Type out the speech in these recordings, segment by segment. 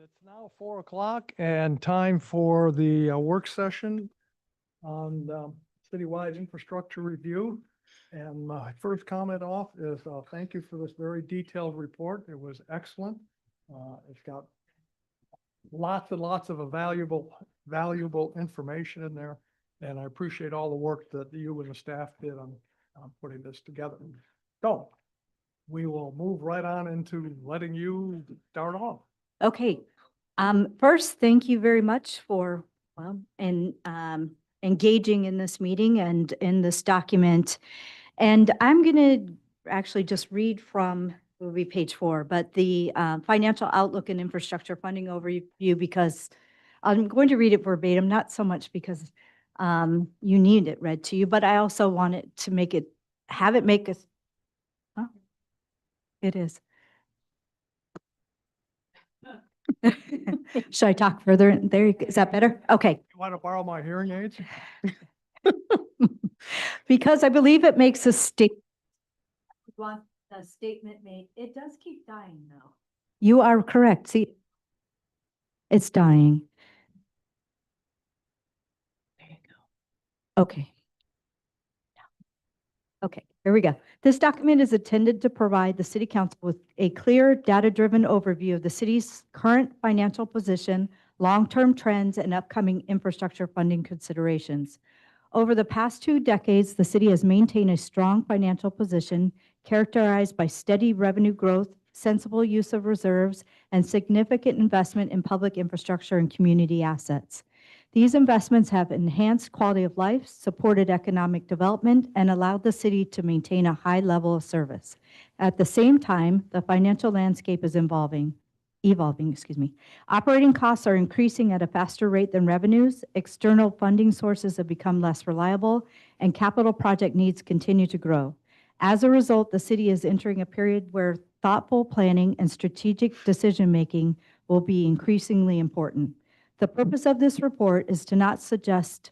It's now 4 o'clock and time for the work session on citywide infrastructure review. And my first comment off is thank you for this very detailed report. It was excellent. It's got lots and lots of valuable information in there. And I appreciate all the work that you and the staff did on putting this together. So we will move right on into letting you start off. Okay. First, thank you very much for, engaging in this meeting and in this document. And I'm going to actually just read from, it will be page 4, but the financial outlook and infrastructure funding overview, because I'm going to read it verbatim, not so much because you need it read to you, but I also want it to make it, have it make us, huh? It is. Should I talk further? There, is that better? Okay. You want to borrow my hearing aids? Because I believe it makes a statement made. It does keep dying though. You are correct. See, it's dying. There you go. Okay. Okay, here we go. This document is intended to provide the City Council with a clear, data-driven overview of the city's current financial position, long-term trends, and upcoming infrastructure funding considerations. Over the past 2 decades, the city has maintained a strong financial position characterized by steady revenue growth, sensible use of reserves, and significant investment in public infrastructure and community assets. These investments have enhanced quality of life, supported economic development, and allowed the city to maintain a high level of service. At the same time, the financial landscape is evolving. Operating costs are increasing at a faster rate than revenues, external funding sources have become less reliable, and capital project needs continue to grow. As a result, the city is entering a period where thoughtful planning and strategic decision-making will be increasingly important. The purpose of this report is to not suggest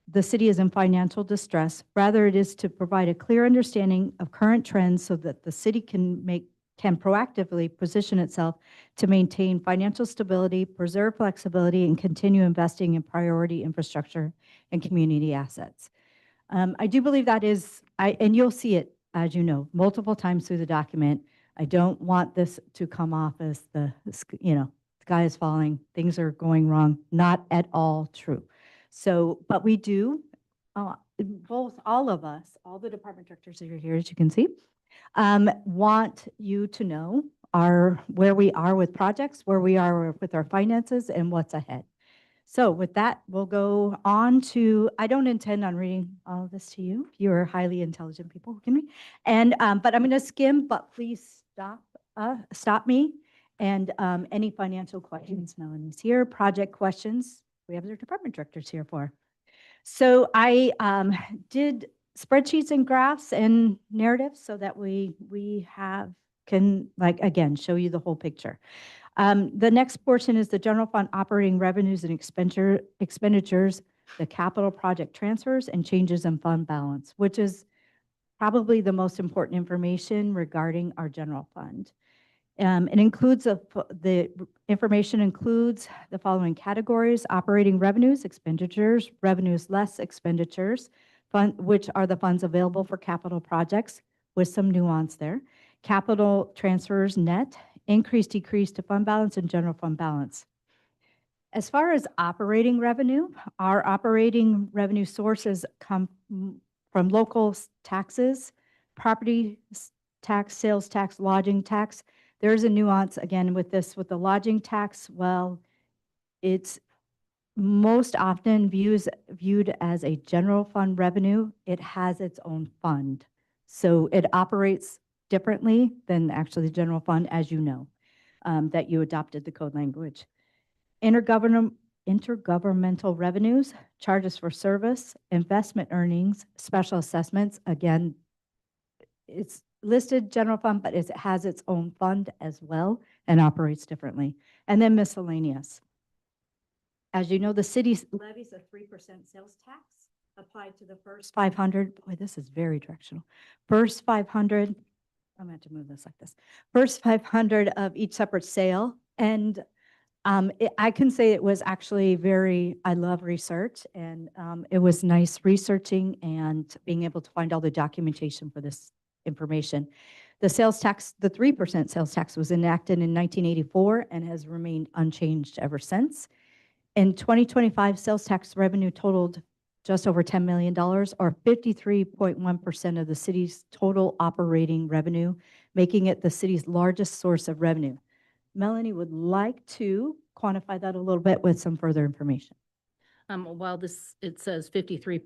the city is in financial distress. Rather, it is to provide a clear understanding of current trends so that the city can proactively position itself to maintain financial stability, preserve flexibility, and continue investing in priority infrastructure and community assets. I do believe that is, and you'll see it, as you know, multiple times through the document. I don't want this to come off as the sky is falling, things are going wrong. Not at all true. So, but we do, all of us, all the department directors that are here, as you can see, want you to know where we are with projects, where we are with our finances, and what's ahead. So with that, we'll go on to, I don't intend on reading all of this to you. You're highly intelligent people who can read. And, but I'm going to skim, but please stop me. And any financial questions, Melanie's here. Project questions, we have their department directors here for. So I did spreadsheets and graphs and narratives so that we can, like, again, show you the whole picture. The next portion is the general fund operating revenues and expenditures, the capital project transfers, and changes in fund balance, which is probably the most important information regarding our general fund. It includes the information includes the following categories: operating revenues, expenditures, revenues less expenditures, which are the funds available for capital projects, with some nuance there. Capital transfers net, increase, decrease to fund balance, and general fund balance. As far as operating revenue, our operating revenue sources come from local taxes, property tax, sales tax, lodging tax. There's a nuance again with this, with the lodging tax. Well, it's most often viewed as a general fund revenue. It has its own fund. So it operates differently than actually the general fund, as you know, that you adopted the code language. Intergovernmental revenues, charges for service, investment earnings, special assessments. Again, it's listed general fund, but it has its own fund as well and operates differently. And then miscellaneous. As you know, the city levies a 3% sales tax applied to the first 500. Boy, this is very directional. First 500, I'm going to have to move this like this. First 500 of each separate sale. And I can say it was actually I love research, and it was nice researching and being able to find all the documentation for this information. The 3% sales tax was enacted in 1984 and has remained unchanged ever since. In 2025, sales tax revenue totaled just over $10 million, or 53.1% of the city's total operating revenue, making it the city's largest source of revenue. Melanie would like to quantify that a little bit with some further information. It says 53,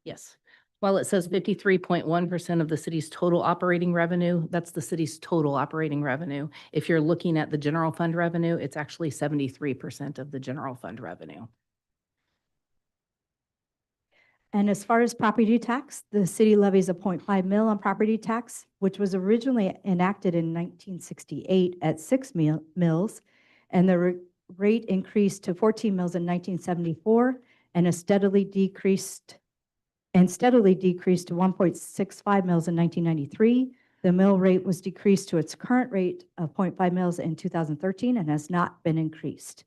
yes. While it says 53.1% of the city's total operating revenue, that's the city's total operating revenue. If you're looking at the general fund revenue, it's actually 73% of the general fund revenue. And as far as property tax, the city levies a 0.5 mil on property tax, which was originally enacted in 1968 at 6 mils, and the rate increased to 14 mils in 1974 and steadily decreased to 1.65 mils in 1993. The mill rate was decreased to its current rate of 0.5 mils in 2013 and has not been increased.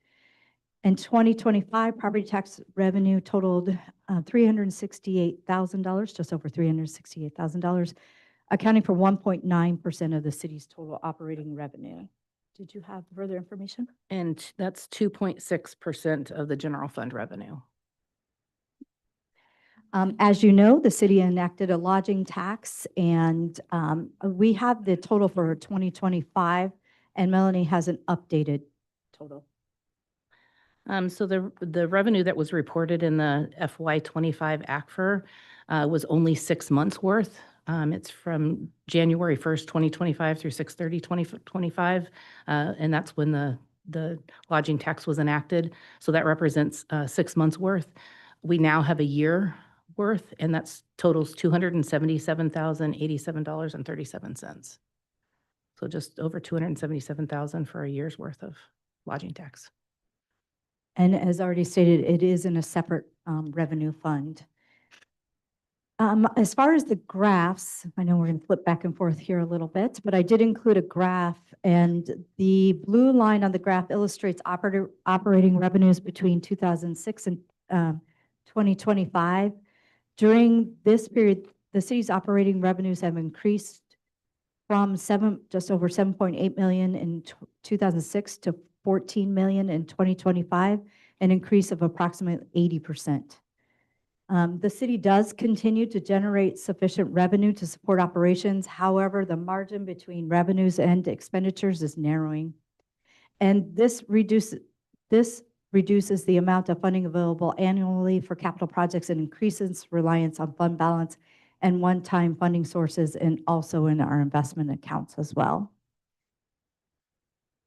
In 2025, property tax revenue totaled $368,000, just over $368,000, accounting for 1.9% of the city's total operating revenue. Did you have further information? And that's 2.6% of the general fund revenue. As you know, the city enacted a lodging tax, and we have the total for 2025, and Melanie has an updated total. So the revenue that was reported in the FY25 ACFR was only 6 months worth. It's from January 1st, 2025 through 6/30/2025, and that's when the lodging tax was enacted. So that represents 6 months worth. We now have a year worth, and that's totals $277,087.37. So just over $277,000 for a year's worth of lodging tax. And as already stated, it is in a separate revenue fund. As far as the graphs, I know we're going to flip back and forth here a little bit, but I did include a graph, and the blue line on the graph illustrates operating revenues between 2006 and 2025. During this period, the city's operating revenues have increased from just over 7.8 million in 2006 to 14 million in 2025, an increase of approximately 80%. The city does continue to generate sufficient revenue to support operations. However, the margin between revenues and expenditures is narrowing. And this reduces the amount of funding available annually for capital projects and increases reliance on fund balance and one-time funding sources, and also in our investment accounts as well.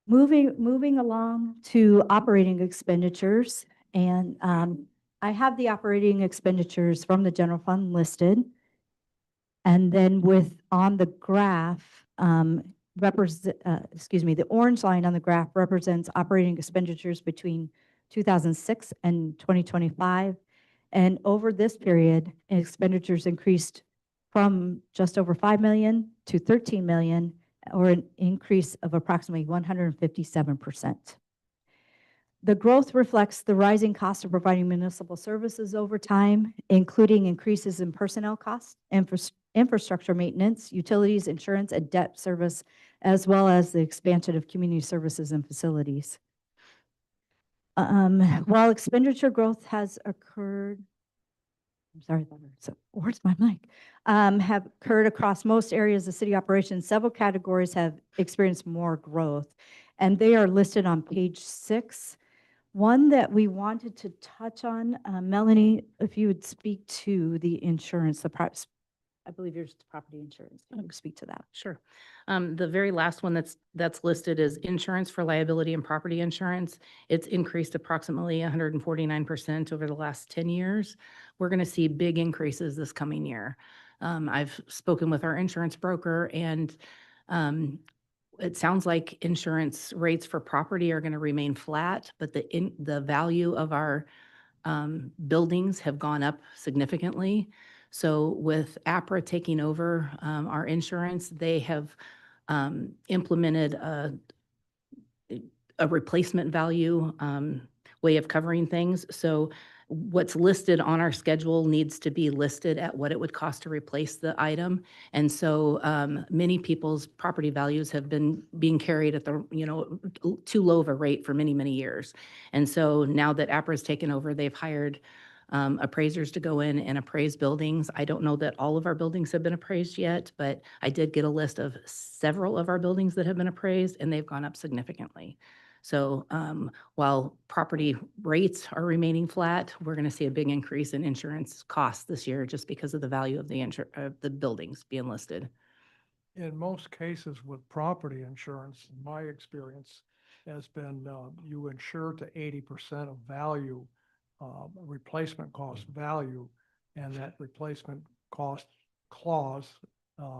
Moving along to operating expenditures, and I have the operating expenditures from the general fund listed. And then on the graph, the orange line on the graph represents operating expenditures between 2006 and 2025. And over this period, expenditures increased from just over 5 million to 13 million, or an increase of approximately 157%. The growth reflects the rising cost of providing municipal services over time, including increases in personnel costs, infrastructure maintenance, utilities, insurance, and debt service, as well as the expansion of community services and facilities. While expenditure growth has occurred, I'm sorry, where's my mic? Have occurred across most areas of city operations, several categories have experienced more growth, and they are listed on page 6. One that we wanted to touch on, Melanie, if you would speak to the insurance, I believe yours is property insurance. You can speak to that. Sure. The very last one that's listed is insurance for liability and property insurance. It's increased approximately 149% over the last 10 years. We're going to see big increases this coming year. I've spoken with our insurance broker, and it sounds like insurance rates for property are going to remain flat, but the value of our buildings have gone up significantly. So with APRA taking over our insurance, they have implemented a a replacement value way of covering things. So what's listed on our schedule needs to be listed at what it would cost to replace the item. And so many people's property values have been being carried at the, too low of a rate for many, many years. And so now that APRA's taken over, they've hired appraisers to go in and appraise buildings. I don't know that all of our buildings have been appraised yet, but I did get a list of several of our buildings that have been appraised, and they've gone up significantly. So while property rates are remaining flat, we're going to see a big increase in insurance costs this year just because of the value of the buildings being listed. In most cases with property insurance, in my experience, has been you insure to 80% of value, replacement cost value, and that replacement cost clause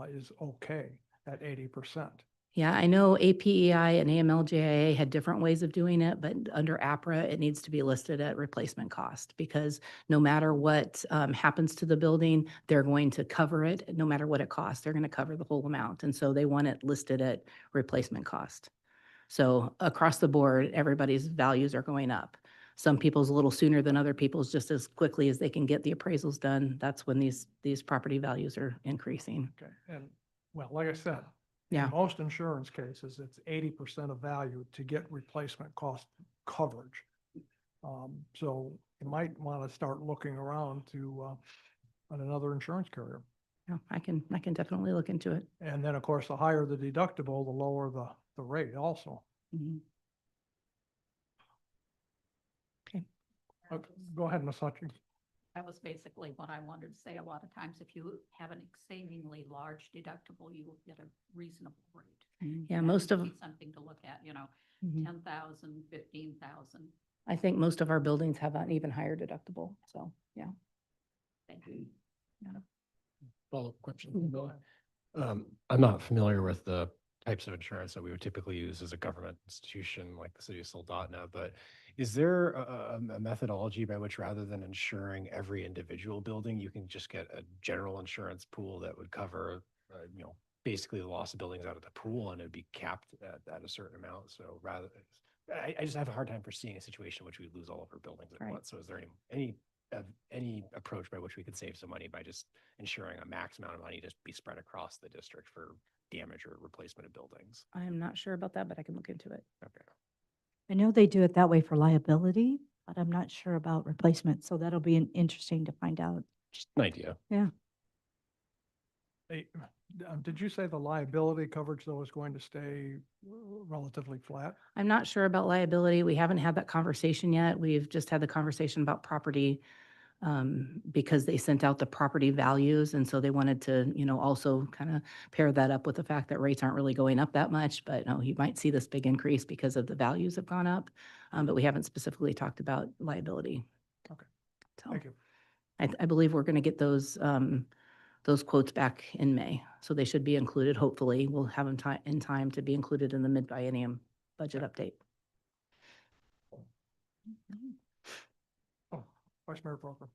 is okay at 80%. Yeah, I know APEI and AMLJIA had different ways of doing it, but under APRA, it needs to be listed at replacement cost because no matter what happens to the building, they're going to cover it. No matter what it costs, they're going to cover the whole amount. And so they want it listed at replacement cost. So across the board, everybody's values are going up. Some people's a little sooner than other people's, just as quickly as they can get the appraisals done. That's when these property values are increasing. Okay, and well, like I said, Yeah. in most insurance cases, it's 80% of value to get replacement cost coverage. So you might want to start looking around to on another insurance carrier. Yeah, I can definitely look into it. And then, of course, the higher the deductible, the lower the rate also. Mhm. Okay, go ahead, Ms. Hutchings. That was basically what I wanted to say. A lot of times, if you have an exceedingly large deductible, you will get a reasonable rate. Yeah, That most would of, be something to look at, Mhm. 10,000, 15,000. I think most of our buildings have an even higher deductible. So, yeah. Thank you. Follow-up question. Go ahead. I'm not familiar with the types of insurance that we would typically use as a government institution like the city of Soldotna, but is there a methodology by which rather than insuring every individual building, you can just get a general insurance pool that would cover, basically the loss of buildings out of the pool and it'd be capped at a certain amount? So rather, I just have a hard time foreseeing a situation in which we lose all of our buildings at Right. once. So is there any approach by which we could save some money by just ensuring a max amount of money to be spread across the district for damage or replacement of buildings? I'm not sure about that, but I can look into it. Okay. I know they do it that way for liability, but I'm not sure about replacement. So that'll be interesting to find out. Just an idea. Did you say the liability coverage, though, is going to stay relatively flat? I'm not sure about liability. We haven't had that conversation yet. We've just had the conversation about property because they sent out the property values. And so they wanted to, also kind of pair that up with the fact that rates aren't really going up that much. But no, you might see this big increase because of the values have gone up. But we haven't specifically talked about liability. Okay. So Thank you. I believe we're going to get those quotes back in May. So they should be included. Hopefully, we'll have them in time to be included in the mid-biennium budget update. Oh, Vice Mayor Parker.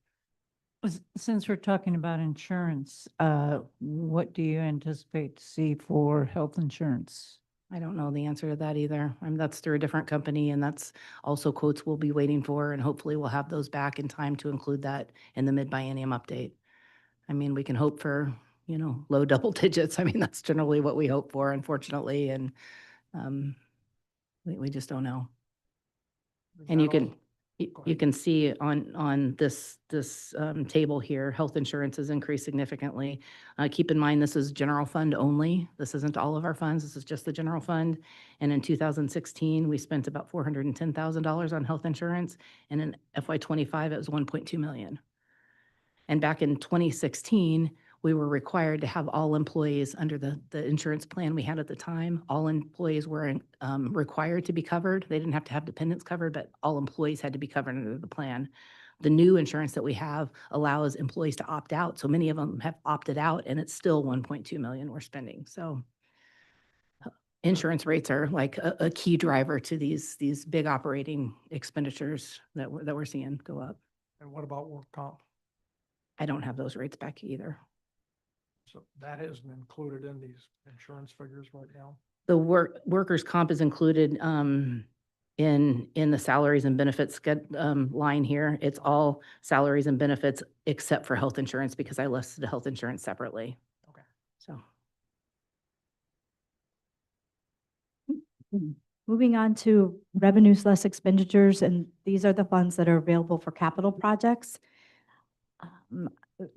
Since we're talking about insurance, what do you anticipate to see for health insurance? I don't know the answer to that either. That's through a different company, and that's also quotes we'll be waiting for, and hopefully we'll have those back in time to include that in the mid-biennium update. We can hope for, low double digits. That's generally what we hope for, unfortunately, and we just don't know. Is And that you can, all? Go you ahead. can see on this table here, health insurance has increased significantly. Keep in mind, this is general fund only. This isn't all of our funds. This is just the general fund. And in 2016, we spent about $410,000 on health insurance. And in FY25, it was 1.2 million. And back in 2016, we were required to have all employees under the insurance plan we had at the time. All employees were required to be covered. They didn't have to have dependents covered, but all employees had to be covered under the plan. The new insurance that we have allows employees to opt out. So many of them have opted out, and it's still 1.2 million we're spending. So insurance rates are like a key driver to these big operating expenditures that we're seeing go up. And what about work comp? I don't have those rates back either. So that isn't included in these insurance figures right now? The workers' comp is included in the salaries and benefits line here. It's all salaries and benefits except for health insurance because I listed the health insurance separately. Okay. So. Moving on to revenues less expenditures, and these are the funds that are available for capital projects.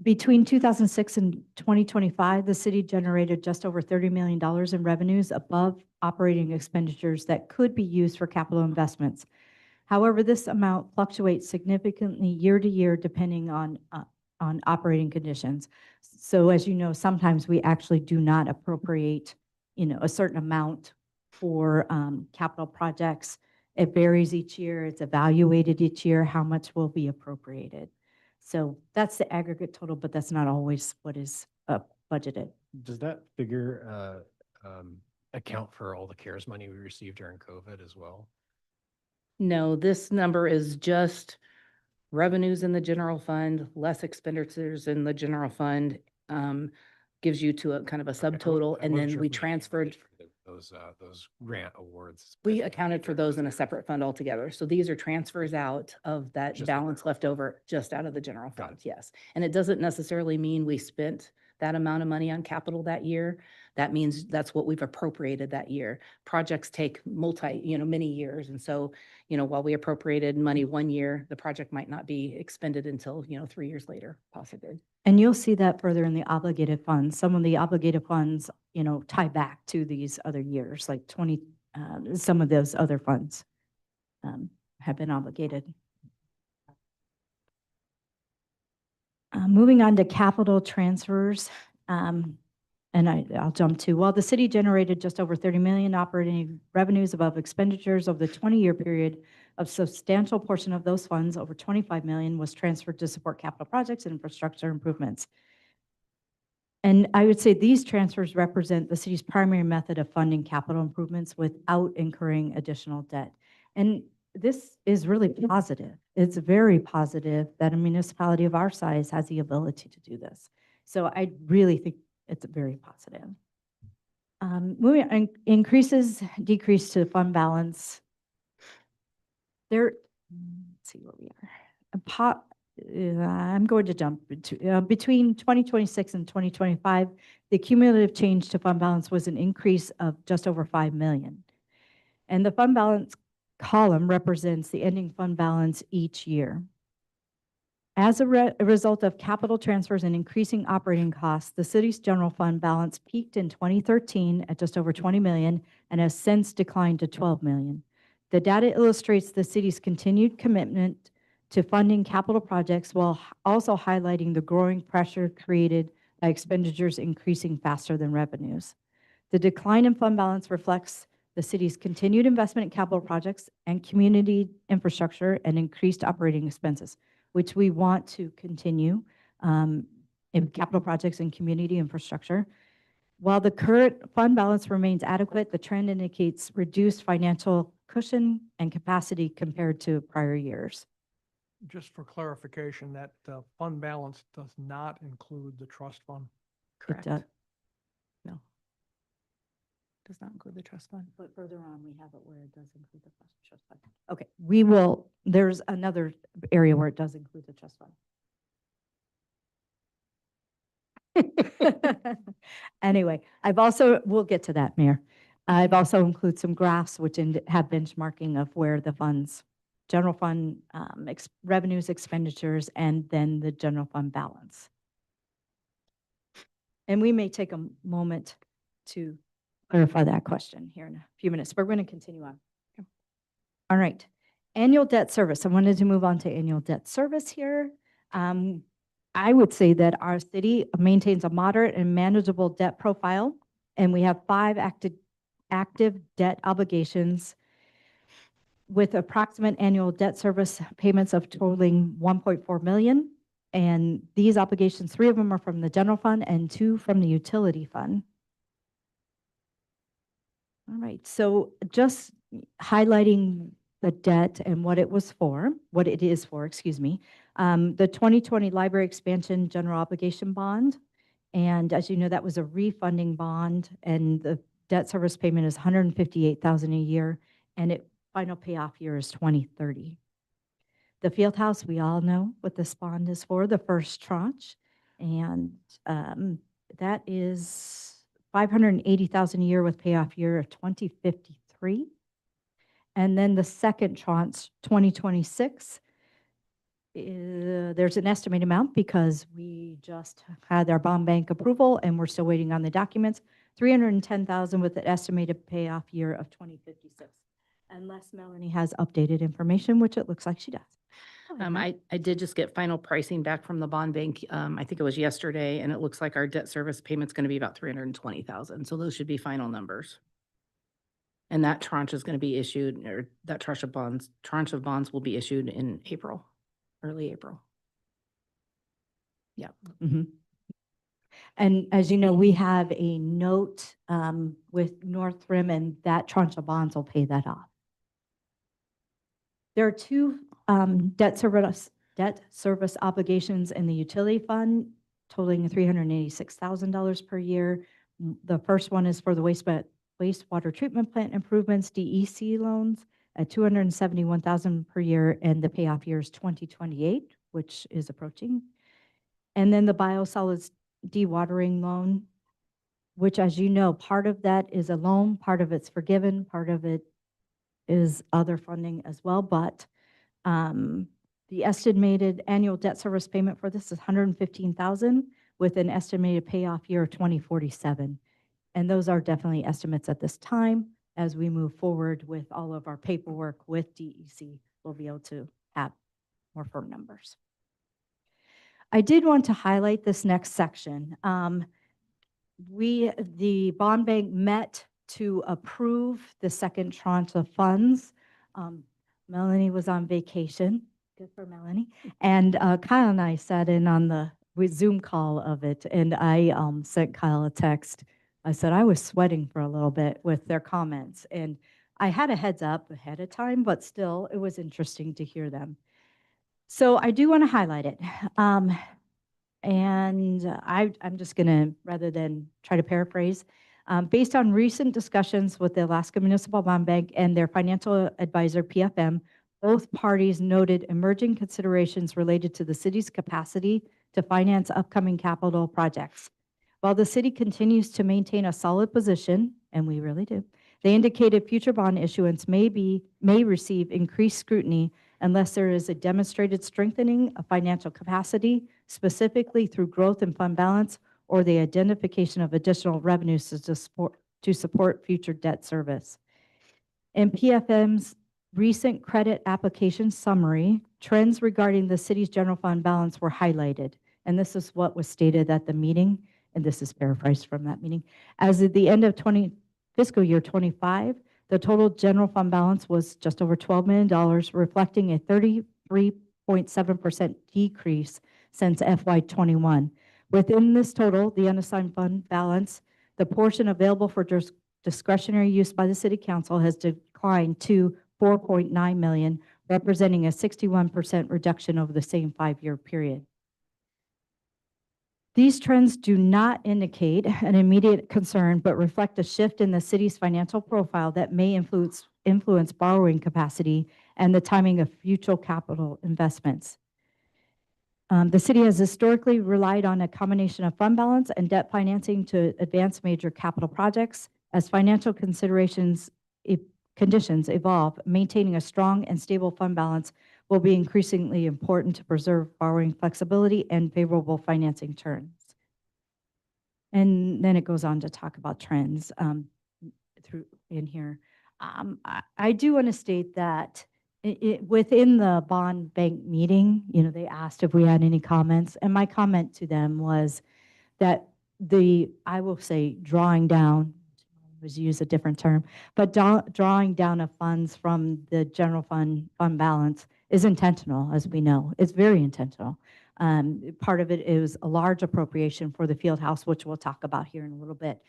Between 2006 and 2025, the city generated just over $30 million in revenues above operating expenditures that could be used for capital investments. However, this amount fluctuates significantly year to year depending on operating conditions. So as you know, sometimes we actually do not appropriate, a certain amount for capital projects. It varies each year. It's evaluated each year, how much will be appropriated. So that's the aggregate total, but that's not always what is budgeted. Does that figure account for all the CARES money we received during COVID as well? No, this number is just revenues in the general fund, less expenditures in the general fund, gives you to a kind of a subtotal, and then we transferred. Those grant awards. We accounted for those in a separate fund altogether. So these are transfers out of that Just- balance left over just out of the general Got fund, it. yes. And it doesn't necessarily mean we spent that amount of money on capital that year. That means that's what we've appropriated that year. Projects take many years. And so, while we appropriated money one year, the project might not be expended until, 3 years later, possibly. And you'll see that further in the obligated funds. Some of the obligated funds, tie back to these other years, like some of those other funds have been obligated. Moving on to capital transfers, and I'll jump to, while the city generated just over 30 million operating revenues above expenditures over the 20-year period, a substantial portion of those funds, over 25 million, was transferred to support capital projects and infrastructure improvements. And I would say these transfers represent the city's primary method of funding capital improvements without incurring additional debt. And this is really positive. It's very positive that a municipality of our size has the ability to do this. So I really think it's very positive. Moving on, decrease to fund balance. Let's see where we are. I'm going to jump to, between 2026 and 2025, the cumulative change to fund balance was an increase of just over 5 million. And the fund balance column represents the ending fund balance each year. As a result of capital transfers and increasing operating costs, the city's general fund balance peaked in 2013 at just over 20 million and has since declined to 12 million. The data illustrates the city's continued commitment to funding capital projects while also highlighting the growing pressure created by expenditures increasing faster than revenues. The decline in fund balance reflects the city's continued investment in capital projects and community infrastructure and increased operating expenses, which we want to continue in capital projects and community infrastructure. While the current fund balance remains adequate, the trend indicates reduced financial cushion and capacity compared to prior years. Just for clarification, that fund balance does not include the trust fund. Correct. does. No. Does not include the trust fund. But further on, we have it where it does include the trust fund. Okay, there's another area where it does include the trust fund. Anyway, we'll get to that, Mayor. I've also included some graphs which have benchmarking of where the funds, general fund revenues, expenditures, and then the general fund balance. And we may take a moment to clarify that question here in a few minutes, but we're going to continue on. All right. Annual debt service. I wanted to move on to annual debt service here. I would say that our city maintains a moderate and manageable debt profile, and we have 5 active debt obligations with approximate annual debt service payments of totaling 1.4 million. And these obligations, 3 of them are from the general fund and 2 from the utility fund. All right, so just highlighting the debt and what it is for, excuse me. The 2020 library expansion general obligation bond. And as you know, that was a refunding bond, and the debt service payment is $158,000 a year, and it final payoff year is 2030. The field house, we all know what this bond is for, the first tranche. And that is 580,000 a year with payoff year of 2053. And then the second tranche, 2026, there's an estimated amount because we just had our bond bank approval and we're still waiting on the documents. 310,000 with an estimated payoff year of 2056. Unless Melanie has updated information, which it looks like she does. Go ahead, Mel. I did just get final pricing back from the bond bank. I think it was yesterday, and it looks like our debt service payment's going to be about 320,000. So those should be final numbers. And that tranche is going to be issued, or that tranche of bonds will be issued in April, early April. Mhm. And as you know, we have a note with Northrim, and that tranche of bonds will pay that off. There are two debt service obligations in the utility fund totaling $386,000 per year. The first one is for the wastewater treatment plant improvements, DEC loans, at $271,000 per year, and the payoff year is 2028, which is approaching. And then the biosolids dewatering loan, which, as you know, part of that is a loan, part of it's forgiven, part of it is other funding as well. But the estimated annual debt service payment for this is $115,000 with an estimated payoff year of 2047. And those are definitely estimates at this time. As we move forward with all of our paperwork with DEC, we'll be able to have more firm numbers. I did want to highlight this next section. The bond bank met to approve the second tranche of funds. Melanie was on vacation, good for Melanie. And Kyle and I sat in on the Zoom call of it, and I sent Kyle a text. I said I was sweating for a little bit with their comments, and I had a heads up ahead of time, but still it was interesting to hear them. So I do want to highlight it. And I'm just going to, rather than try to paraphrase, based on recent discussions with the Alaska Municipal Bond Bank and their financial advisor, PFM, both parties noted emerging considerations related to the city's capacity to finance upcoming capital projects. While the city continues to maintain a solid position, and we really do, they indicated future bond issuance may receive increased scrutiny unless there is a demonstrated strengthening of financial capacity, specifically through growth in fund balance or the identification of additional revenues to support future debt service. In PFM's recent credit application summary, trends regarding the city's general fund balance were highlighted. And this is what was stated at the meeting, and this is paraphrased from that meeting. As of the end of fiscal year 25, the total general fund balance was just over $12 million, reflecting a 33.7% decrease since FY21. Within this total, the unassigned fund balance, the portion available for discretionary use by the City Council has declined to $4.9 million, representing a 61% reduction over the same 5-year period. These trends do not indicate an immediate concern, but reflect a shift in the city's financial profile that may influence borrowing capacity and the timing of future capital investments. The city has historically relied on a combination of fund balance and debt financing to advance major capital projects. As financial conditions evolve, maintaining a strong and stable fund balance will be increasingly important to preserve borrowing flexibility and favorable financing terms. And then it goes on to talk about trends through in here. I do want to state that within the bond bank meeting, they asked if we had any comments, and my comment to them was that I will say drawing down, was use a different term, but drawing down of funds from the general fund balance is intentional, as we know. It's very intentional. Part of it is a large appropriation for the field house, which we'll talk about here in a little bit.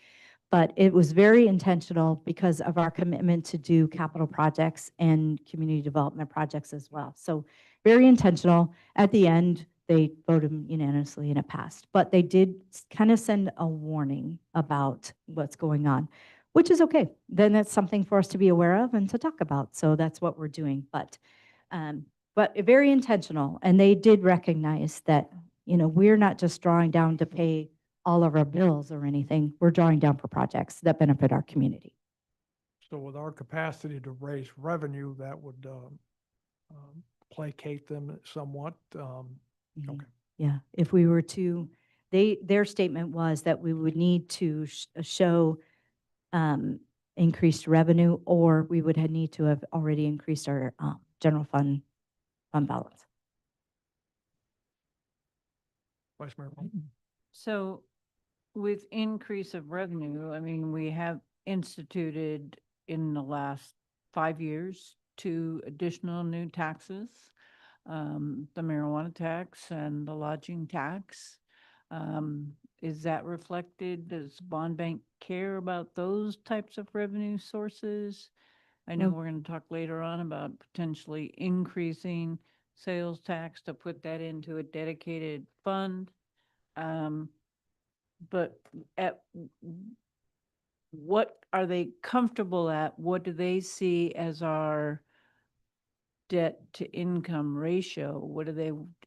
But it was very intentional because of our commitment to do capital projects and community development projects as well. So very intentional. At the end, they voted unanimously and it passed. But they did kind of send a warning about what's going on. which is okay. Then that's something for us to be aware of and to talk about. So that's what we're doing. But very intentional. And they did recognize that, we're not just drawing down to pay all of our bills or anything. We're drawing down for projects that benefit our community. So with our capacity to raise revenue, that would placate them somewhat. Yeah. Okay. Yeah, if we were to, their statement was that we would need to show increased revenue, or we would need to have already increased our general fund balance. Vice Mayor. So with increase of revenue, I mean, we have instituted in the last 5 years 2 additional new taxes, the marijuana tax and the lodging tax. Is that reflected? Does bond bank care about those types of revenue sources? I know Well- we're going to talk later on about potentially increasing sales tax to put that into a dedicated fund. But at what are they comfortable at? What do they see as our debt to income ratio?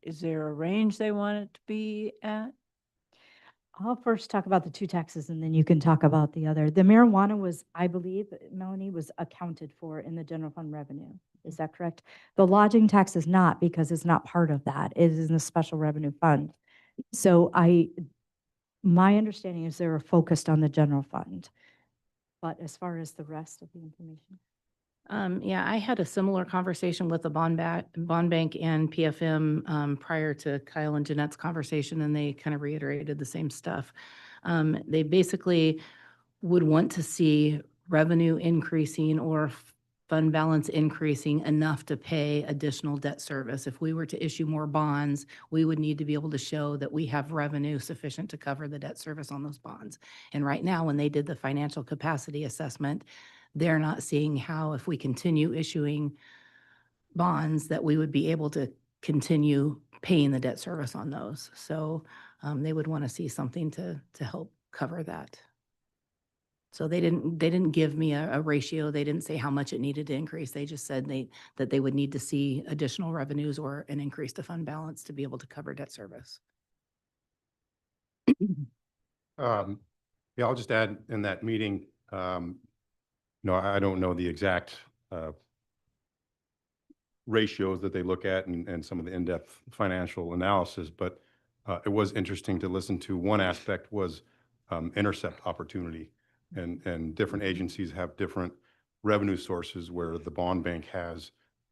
Is there a range they want it to be at? I'll first talk about the 2 taxes, and then you can talk about the other. The marijuana was, I believe, Melanie, was accounted for in the general fund revenue. Is that correct? The lodging tax is not, because it's not part of that. It is in the special revenue fund. So my understanding is they're focused on the general fund. But as far as the rest of the information. Yeah, I had a similar conversation with the bond bank and PFM prior to Kyle and Jeanette's conversation, and they kind of reiterated the same stuff. They basically would want to see revenue increasing or fund balance increasing enough to pay additional debt service. If we were to issue more bonds, we would need to be able to show that we have revenue sufficient to cover the debt service on those bonds. And right now, when they did the financial capacity assessment, they're not seeing how, if we continue issuing bonds, that we would be able to continue paying the debt service on those. So they would want to see something to help cover that. So they didn't give me a ratio. They didn't say how much it needed to increase. They just said that they would need to see additional revenues or an increase to fund balance to be able to cover debt service. Yeah, I'll just add in that meeting, no, I don't know the exact ratios that they look at and some of the in-depth financial analysis, but it was interesting to listen to. One aspect was intercept opportunity, and different agencies have different revenue sources where the bond bank has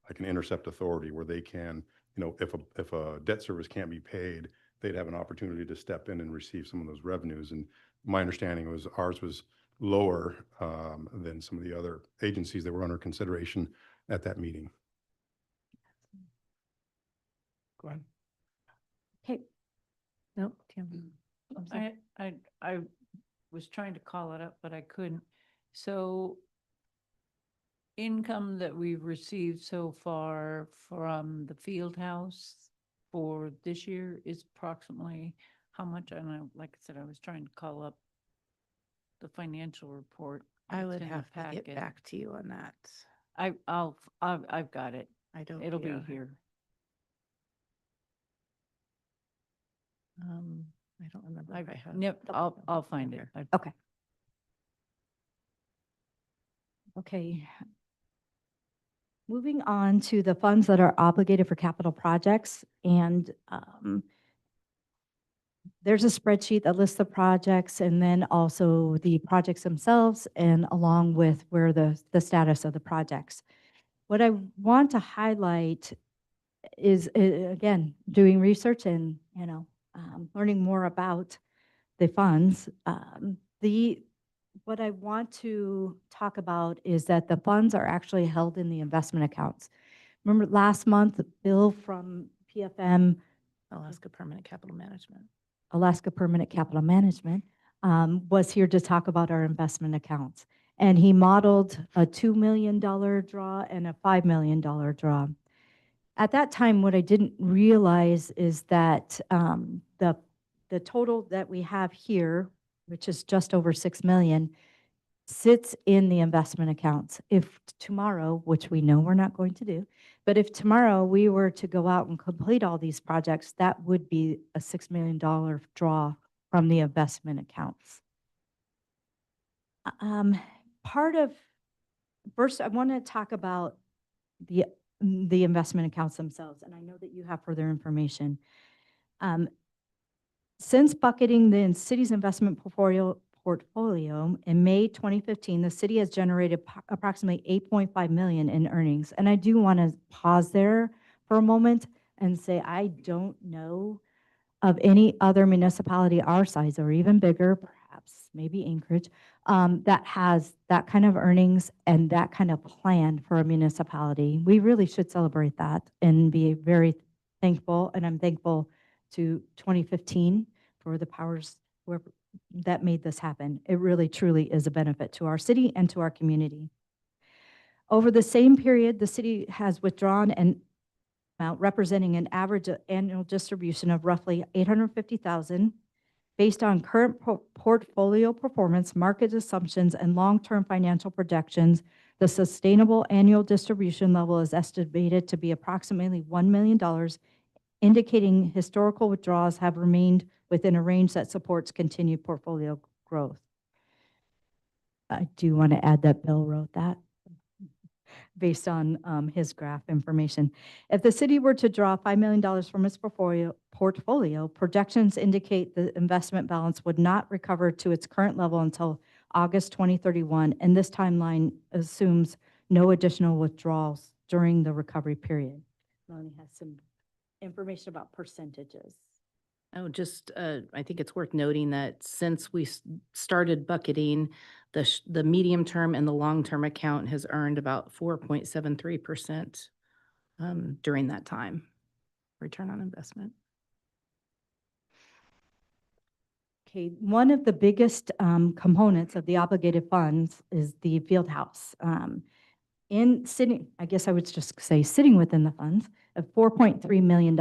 like an intercept authority where they can, if a debt service can't be paid, they'd have an opportunity to step in and receive some of those revenues. And my understanding was ours was lower than some of the other agencies that were under consideration at that meeting. Go ahead. Okay. Nope. Tim. I was trying to call it up, but I couldn't. So income that we've received so far from the field house for this year is approximately how much? And like I said, I was trying to call up the financial report. I that's would in the have to get packet. back to you on that. I've got it. I don't. It'll be yeah. here. I don't remember if I have. Yep, I'll find it. Okay. Okay. Okay. Moving on to the funds that are obligated for capital projects. And there's a spreadsheet that lists the projects and then also the projects themselves and along with where the status of the projects. What I want to highlight is, again, doing research and, learning more about the funds. What I want to talk about is that the funds are actually held in the investment accounts. Remember last month, Bill from PFM, Alaska Permanent Capital Management. Alaska Permanent Capital Management, was here to talk about our investment accounts. And he modeled a $2 million draw and a $5 million draw. At that time, what I didn't realize is that the total that we have here, which is just over 6 million, sits in the investment accounts. If tomorrow, which we know we're not going to do, but if tomorrow we were to go out and complete all these projects, that would be a $6 million draw from the investment accounts. Part of, first, I want to talk about the investment accounts themselves, and I know that you have further information. Since bucketing the city's investment portfolio in May 2015, the city has generated approximately 8.5 million in earnings. And I do want to pause there for a moment and say, I don't know of any other municipality our size or even bigger, perhaps maybe Anchorage, that has that kind of earnings and that kind of plan for a municipality. We really should celebrate that and be very thankful. And I'm thankful to 2015 for the powers that made this happen. It really, truly is a benefit to our city and to our community. Over the same period, the city has withdrawn an amount representing an average annual distribution of roughly $850,000 based on current portfolio performance, market assumptions, and long-term financial projections. The sustainable annual distribution level is estimated to be approximately $1 million, indicating historical withdrawals have remained within a range that supports continued portfolio growth. I do want to add that Bill wrote that based on his graph information. If the city were to draw $5 million from its portfolio, projections indicate the investment balance would not recover to its current level until August 2031, and this timeline assumes no additional withdrawals during the recovery period. Melanie has some information about percentages. Oh, just, I think it's worth noting that since we started bucketing, the medium term and the long term account has earned about 4.73% during that time, return on investment. Okay, one of the biggest components of the obligated funds is the field house. In sitting, I guess I would just say sitting within the funds of $4.3 million.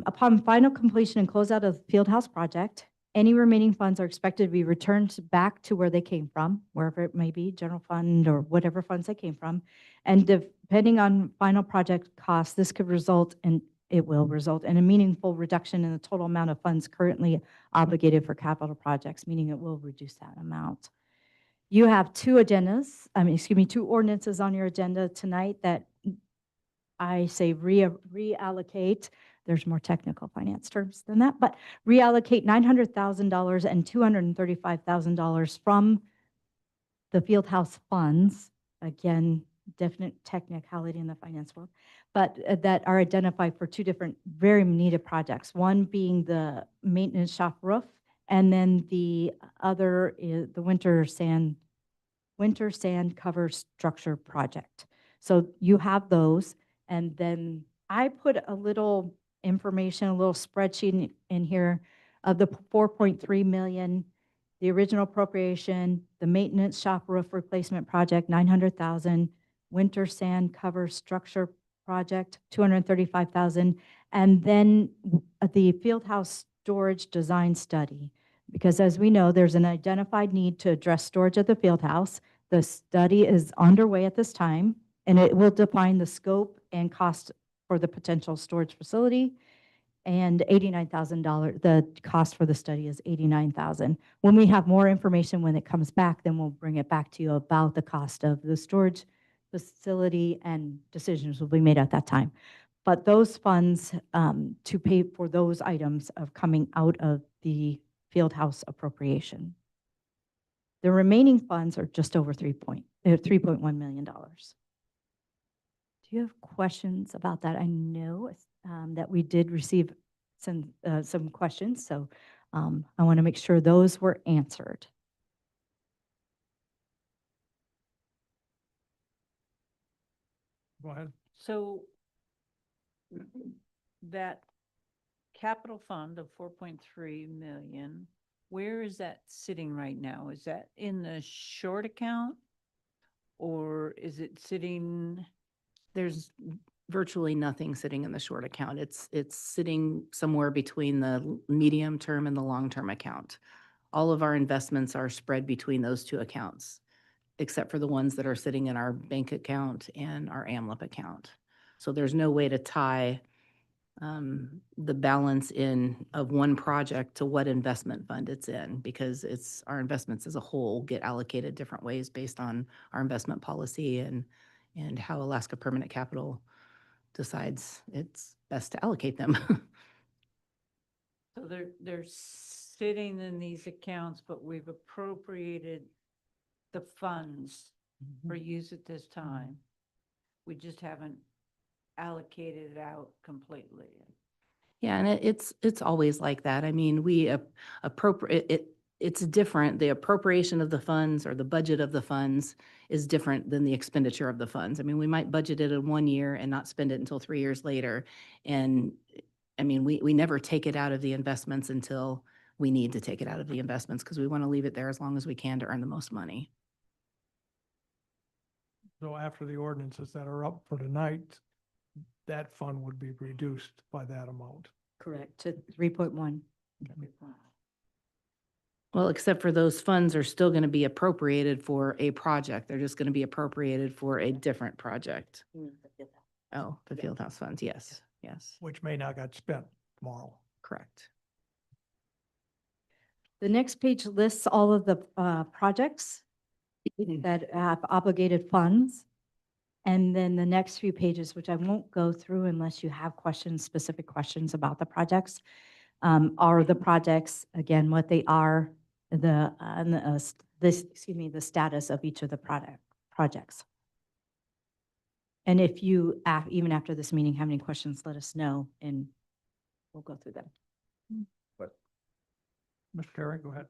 Upon final completion and closeout of the field house project, any remaining funds are expected to be returned back to where they came from, wherever it may be, general fund or whatever funds they came from. And depending on final project costs, this could result in, it will result in a meaningful reduction in the total amount of funds currently obligated for capital projects, meaning it will reduce that amount. You have two ordinances on your agenda tonight that I say reallocate. There's more technical finance terms than that, but reallocate $900,000 and $235,000 from the field house funds. Again, definite technicality in the finance world, but that are identified for two different very needed projects. One being the maintenance shop roof, and then the other is the winter sand cover structure project. So you have those, and then I put a little information, a little spreadsheet in here of the 4.3 million, the original appropriation, the maintenance shop roof replacement project, 900,000, winter sand cover structure project, 235,000, and then the field house storage design study. Because as we know, there's an identified need to address storage at the field house. The study is underway at this time, and it will define the scope and cost for the potential storage facility, and $89,000. The cost for the study is $89,000. When we have more information, when it comes back, then we'll bring it back to you about the cost of the storage facility, and decisions will be made at that time. But those funds to pay for those items of coming out of the field house appropriation. The remaining funds are just over $3.1 million. Do you have questions about that? I know that we did receive some questions, so I want to make sure those were answered. Go ahead. So that capital fund of 4.3 million, where is that sitting right now? Is that in the short account? Or is it sitting? There's virtually nothing sitting in the short account. It's sitting somewhere between the medium term and the long term account. all of our investments are spread between those two accounts, except for the ones that are sitting in our bank account and our AMLIP account. So there's no way to tie the balance in of one project to what investment fund it's in, because it's, our investments as a whole get allocated different ways based on our investment policy and how Alaska Permanent Capital decides it's best to allocate them. So they're sitting in these accounts, but we've appropriated the funds for use at this time. We just haven't allocated it out completely. Yeah, and it's always like that. I mean, we appropriate, it's different. The appropriation of the funds or the budget of the funds is different than the expenditure of the funds. I mean, we might budget it in 1 year and not spend it until 3 years later. And I mean, we never take it out of the investments until we need to take it out of the investments because we want to leave it there as long as we can to earn the most money. So after the ordinances that are up for tonight, that fund would be reduced by that amount. Correct. To 3.1. Well, except for those funds are still going to be appropriated for a project. They're just going to be appropriated for a different project. Oh, the field house funds, yes, yes, Which may not get spent tomorrow. correct. The next page lists all of the projects that have obligated funds. And then the next few pages, which I won't go through unless you have questions, specific questions about the projects, are the projects, again, what they are, the status of each of the projects. And if you, even after this meeting, have any questions, let us know and we'll go through them. Mr. Terry, go ahead.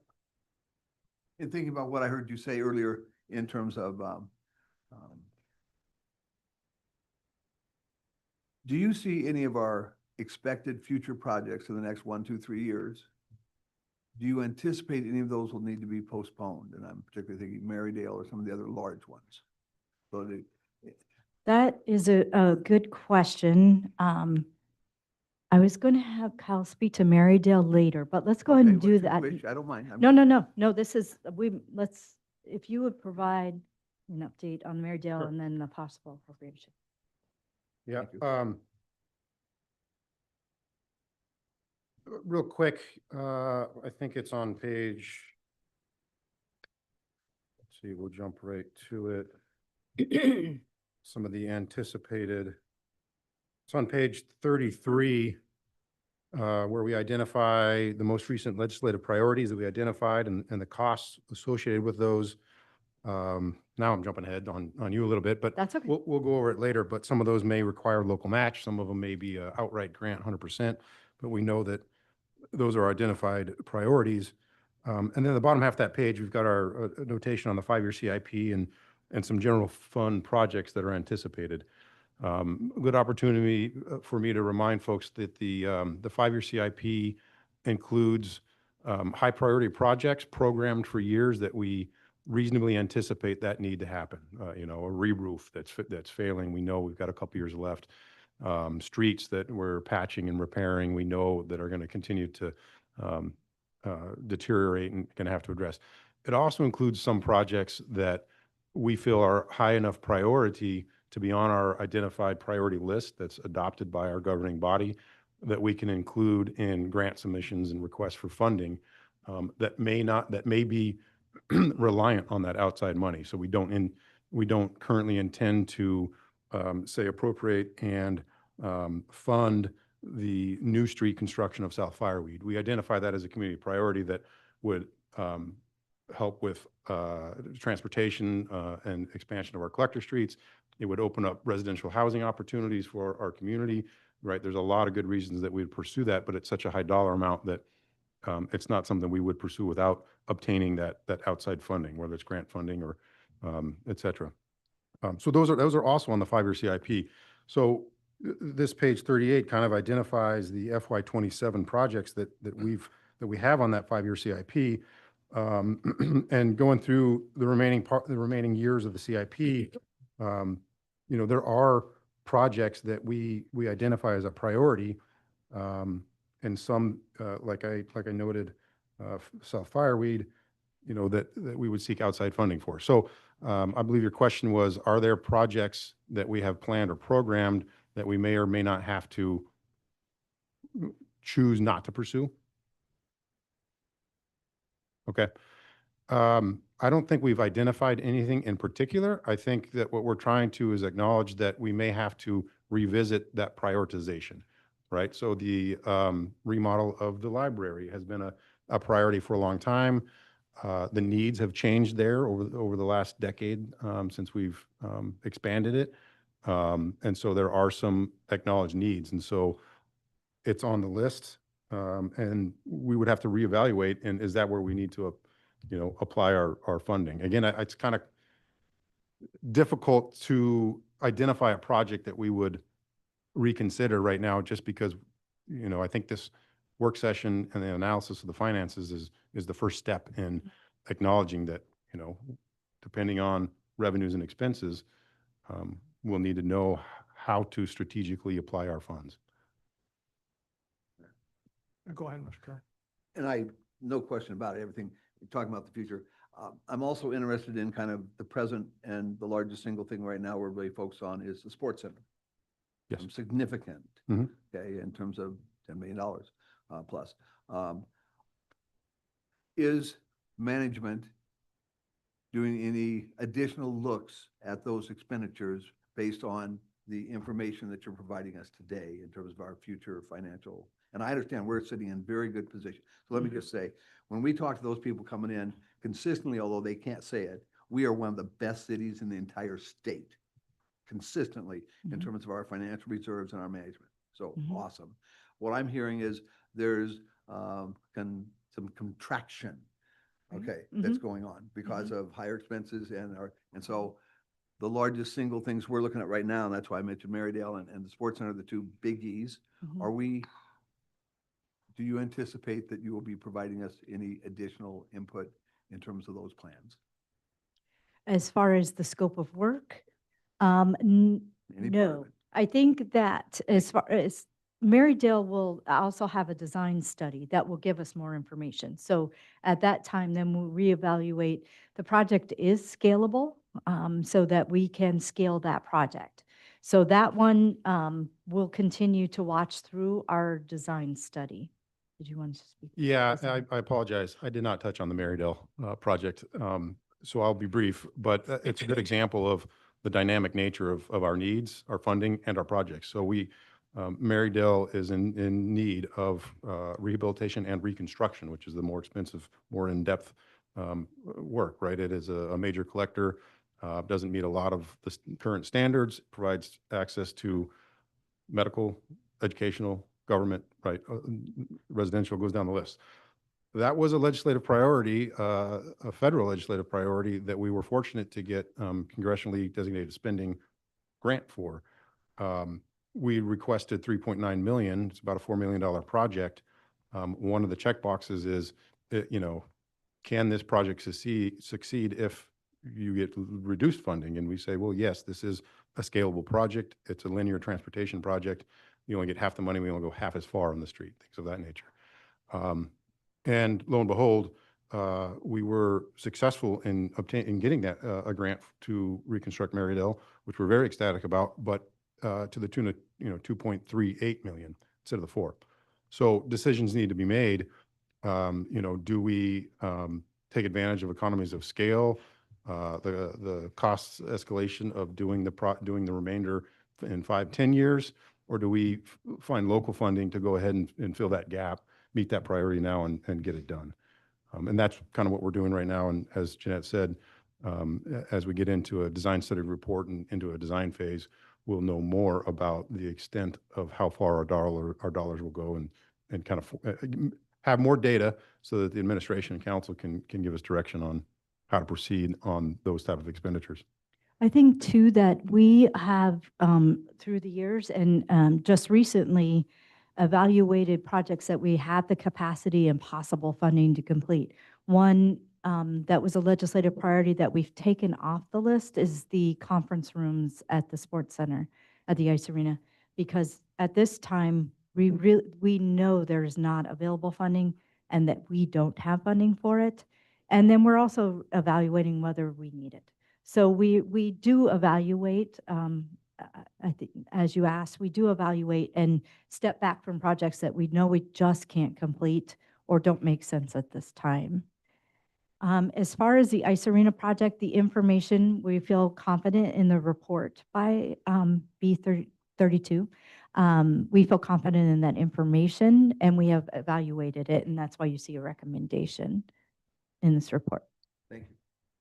In thinking about what I heard you say earlier in terms of, do you see any of our expected future projects in the next 1, 2, 3 years? Do you anticipate any of those will need to be postponed? And I'm particularly thinking Marydale or some of the other large ones. So That is a good question. I was going to have Kyle speak to Marydale later, but let's go ahead and do that. I don't mind. No, this is, if you would provide an update on Marydale Sure. and then the possible appropriation. Yeah, Thank you. real quick, I think it's on page, let's see, we'll jump right to it. Some of the anticipated, it's on page 33, where we identify the most recent legislative priorities that we identified and the costs associated with those. Now I'm jumping ahead on you a little bit, but That's okay. we'll go over it later, but some of those may require local match. Some of them may be a outright grant 100%, but we know that those are identified priorities. And then the bottom half of that page, we've got our notation on the 5-year CIP and some general fund projects that are anticipated. Good opportunity for me to remind folks that the 5-year CIP includes high priority projects programmed for years that we reasonably anticipate that need to happen. You know, a re-roof that's failing, we know we've got a couple years left. Streets that we're patching and repairing, we know that are going to continue to deteriorate and going to have to address. It also includes some projects that we feel are high enough priority to be on our identified priority list that's adopted by our governing body that we can include in grant submissions and requests for funding that may be reliant on that outside money. So we don't currently intend to say appropriate and fund the new street construction of South Fireweed. We identify that as a community priority that would help with transportation and expansion of our collector streets. It would open up residential housing opportunities for our community, right? There's a lot of good reasons that we'd pursue that, but it's such a high dollar amount that it's not something we would pursue without obtaining that outside funding, whether it's grant funding or et cetera. So those are also on the 5-year CIP. So this page 38 kind of identifies the FY27 projects that we have on that 5-year CIP. And going through the remaining years of the CIP, you know, there are projects that we identify as a priority, and some, like I noted, South Fireweed, you know, that we would seek outside funding for. So I believe your question was, are there projects that we have planned or programmed that we may or may not have to choose not to pursue? Okay. I don't think we've identified anything in particular. I think that what we're trying to is acknowledge that we may have to revisit that prioritization, right? So the remodel of the library has been a priority for a long time. The needs have changed there over the last decade since we've expanded it. And so there are some acknowledged needs. And so it's on the list. And we would have to reevaluate, and is that where we need to, you know, apply our funding? Again, it's kind of difficult to identify a project that we would reconsider right now, just because, you know, I think this work session and the analysis of the finances is the first step in acknowledging that, you know, depending on revenues and expenses, we'll need to know how to strategically apply our funds. Go ahead, Mr. Kerr. And no question about it, everything, you're talking about the future. I'm also interested in kind of the present, and the largest single thing right now we're really focused on is the sports center. Yes. Significant, Mhm. okay, in terms of $10 million plus. Is management doing any additional looks at those expenditures based on the information that you're providing us today in terms of our future financial? And I understand we're sitting in very good position. So let me just say, when we talk to those people coming in consistently, although they can't say it, we are one of the best cities in the entire state, consistently, in terms of our financial reserves and our management. So awesome. What I'm hearing is there's some contraction, okay, that's going on because of higher expenses and so the largest single things we're looking at right now, and that's why I mentioned Marydale and the Sports Center, the two biggies. Do you anticipate that you will be providing us any additional input in terms of those plans? As far as the scope of work, Any part of no. it? I think that as far as Marydale will also have a design study that will give us more information. So at that time, then we'll reevaluate. The project is scalable, so that we can scale that project. So that one will continue to watch through our design study. Did you want to speak? to Yeah, design? I apologize. I did not touch on the Marydale project. So I'll be brief, but it's a good example of the dynamic nature of our needs, our funding, and our projects. So Marydale is in need of rehabilitation and reconstruction, which is the more expensive, more in-depth work, right? It is a major collector, doesn't meet a lot of the current standards, provides access to medical, educational, government, right? Residential goes down the list. That was a legislative priority, a federal legislative priority that we were fortunate to get congressionally designated spending grant for. We requested 3.9 million. It's about a $4 million project. One of the check boxes is, you know, can this project succeed if you get reduced funding? And we say, well, yes, this is a scalable project. It's a linear transportation project. You only get half the money. We only go half as far on the street, things of that nature. And lo and behold, we were successful in getting that a grant to reconstruct Marydale, which we're very ecstatic about, but to the tune of 2.38 million instead of the 4. So decisions need to be made. Do we take advantage of economies of scale, the cost escalation of doing the remainder in 5-10 years, or do we find local funding to go ahead and fill that gap, meet that priority now and get it done? And that's kind of what we're doing right now. And as Jeanette said, as we get into a design study report and into a design phase, we'll know more about the extent of how far our dollars will go and kind of have more data so that the administration and council can give us direction on how to proceed on those type of expenditures. I think too that we have, through the years and just recently, evaluated projects that we had the capacity and possible funding to complete. One that was a legislative priority that we've taken off the list is the conference rooms at the Sports Center, at the Ice Arena, because at this time, we know there is not available funding and that we don't have funding for it. And then we're also evaluating whether we need it. So we do evaluate, I think, as you asked, we do evaluate and step back from projects that we know we just can't complete or don't make sense at this time. As far as the Ice Arena project, the information, we feel confident in the report by B32. We feel confident in that information, and we have evaluated it, and that's why you see a recommendation in this report. Thank you.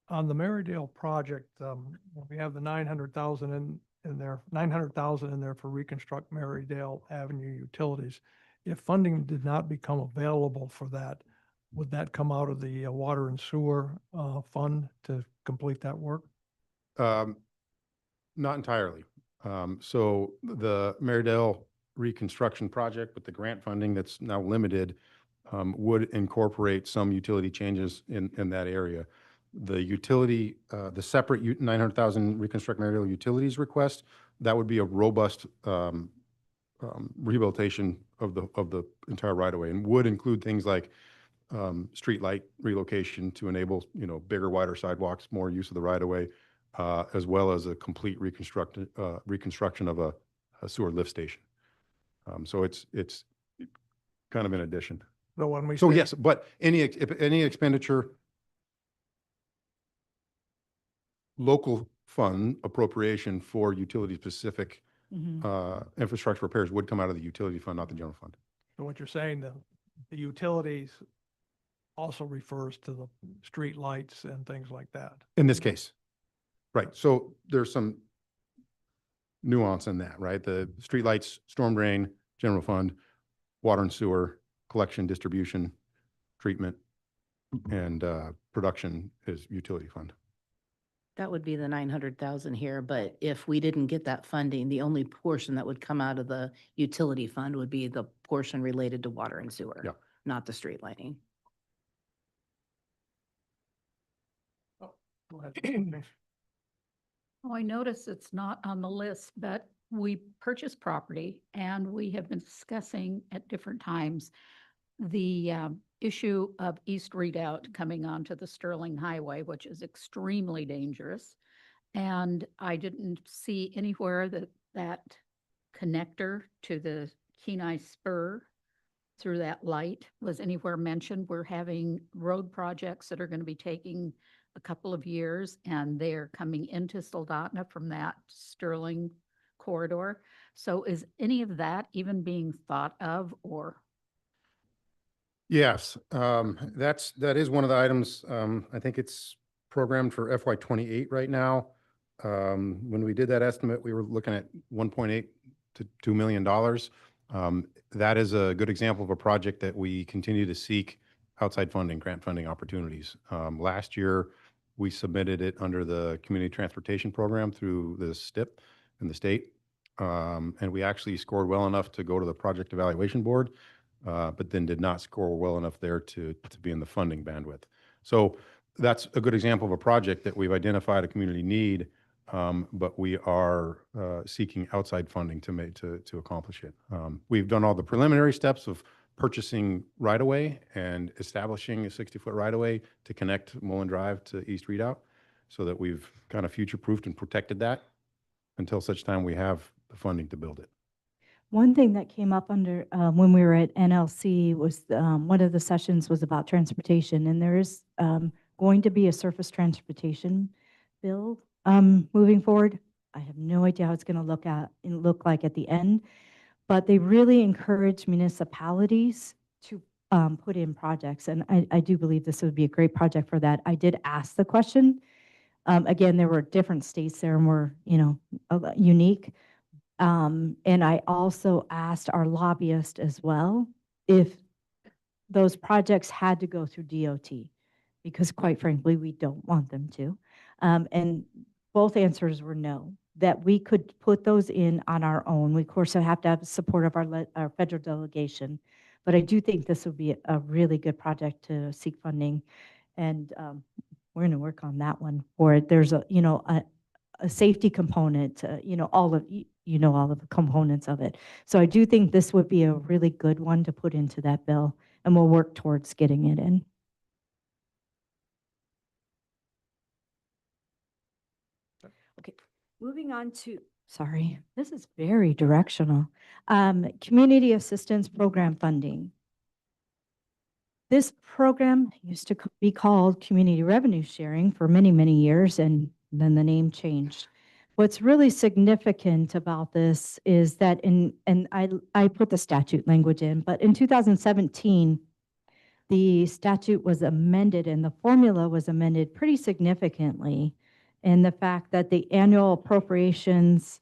On the Marydale project, we have the 900,000 in there, 900,000 in there for reconstruct Marydale Avenue utilities. If funding did not become available for that, would that come out of the water and sewer fund to complete that work? Not entirely. So the Marydale reconstruction project with the grant funding that's now limited would incorporate some utility changes in that area. The utility, the separate 900,000 reconstruct Marydale utilities request, that would be a robust rehabilitation of the entire right-of-way, and would include things like street light relocation to enable, bigger, wider sidewalks, more use of the right-of-way, as well as a complete reconstruction of a sewer lift station. So it's kind of in addition. So when we So say- yes, but if any expenditure, local fund appropriation for utility-specific infrastructure repairs would come out of the utility fund, not the general fund. So what you're saying, the utilities also refers to the street lights and things like that. In this case, right. So there's some nuance in that, right? The streetlights, storm drain, general fund, water and sewer, collection, distribution, treatment, and production is utility fund. That would be the 900,000 here, but if we didn't get that funding, the only portion that would come out of the utility fund would be the portion related to water and sewer. Yeah. Not the street lighting. Go ahead. Oh, I notice it's not on the list, but we purchased property and we have been discussing at different times the issue of East Redoubt coming onto the Sterling Highway, which is extremely dangerous. And I didn't see anywhere that connector to the Kenai Spur through that light was anywhere mentioned. We're having road projects that are going to be taking a couple of years, and they're coming into Soldotna from that Sterling corridor. So is any of that even being thought of, or? Yes, that is one of the items. I think it's programmed for FY '28 right now. When we did that estimate, we were looking at $1.8 to $2 million. That is a good example of a project that we continue to seek outside funding, grant funding opportunities. Last year, we submitted it under the Community Transportation Program through the STIP in the state. And we actually scored well enough to go to the Project Evaluation Board, but then did not score well enough there to be in the funding bandwidth. So that's a good example of a project that we've identified a community need, but we are seeking outside funding to accomplish it. We've done all the preliminary steps of purchasing right-of-way and establishing a 60-foot right-of-way to connect Mullen Drive to East Redoubt, so that we've kind of future-proofed and protected that until such time we have the funding to build it. One thing that came up under, when we were at NLC was, one of the sessions was about transportation, and there is going to be a surface transportation bill moving forward. I have no idea how it's going to look like at the end, but they really encourage municipalities to put in projects, and I do believe this would be a great project for that. I did ask the question. Again, there were different states there and were, unique. And I also asked our lobbyist as well if those projects had to go through DOT, because quite frankly, we don't want them to. And both answers were no, that we could put those in on our own. We, of course, have to have support of our federal delegation, but I do think this would be a really good project to seek funding. And we're going to work on that one for it. There's a safety component, all of all of the components of it. So I do think this would be a really good one to put into that bill. and we'll work towards getting it in. Okay, moving on to, sorry, this is very directional. Community Assistance Program funding. This program used to be called Community Revenue Sharing for many, many years, and then the name changed. What's really significant about this is that I put the statute language in, but in 2017, the statute was amended and the formula was amended pretty significantly in the fact that the annual appropriations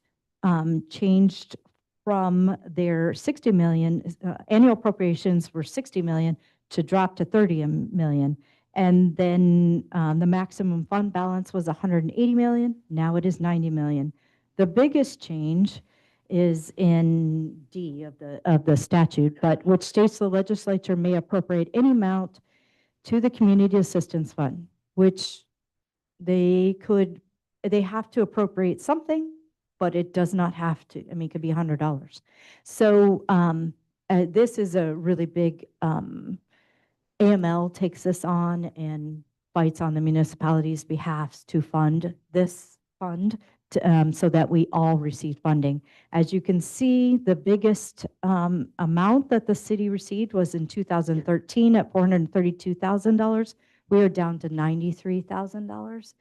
changed from their 60 million, annual appropriations were 60 million to drop to 30 million. And then the maximum fund balance was 180 million. Now it is 90 million. The biggest change is in D of the statute, but which states the legislature may appropriate any amount to the Community Assistance Fund, which they have to appropriate something, but it does not have to. I mean, it could be $100. So this is a really big, AML takes this on and fights on the municipality's behalf to fund this fund so that we all receive funding. As you can see, the biggest amount that the city received was in 2013 at $432,000. We are down to $93,000.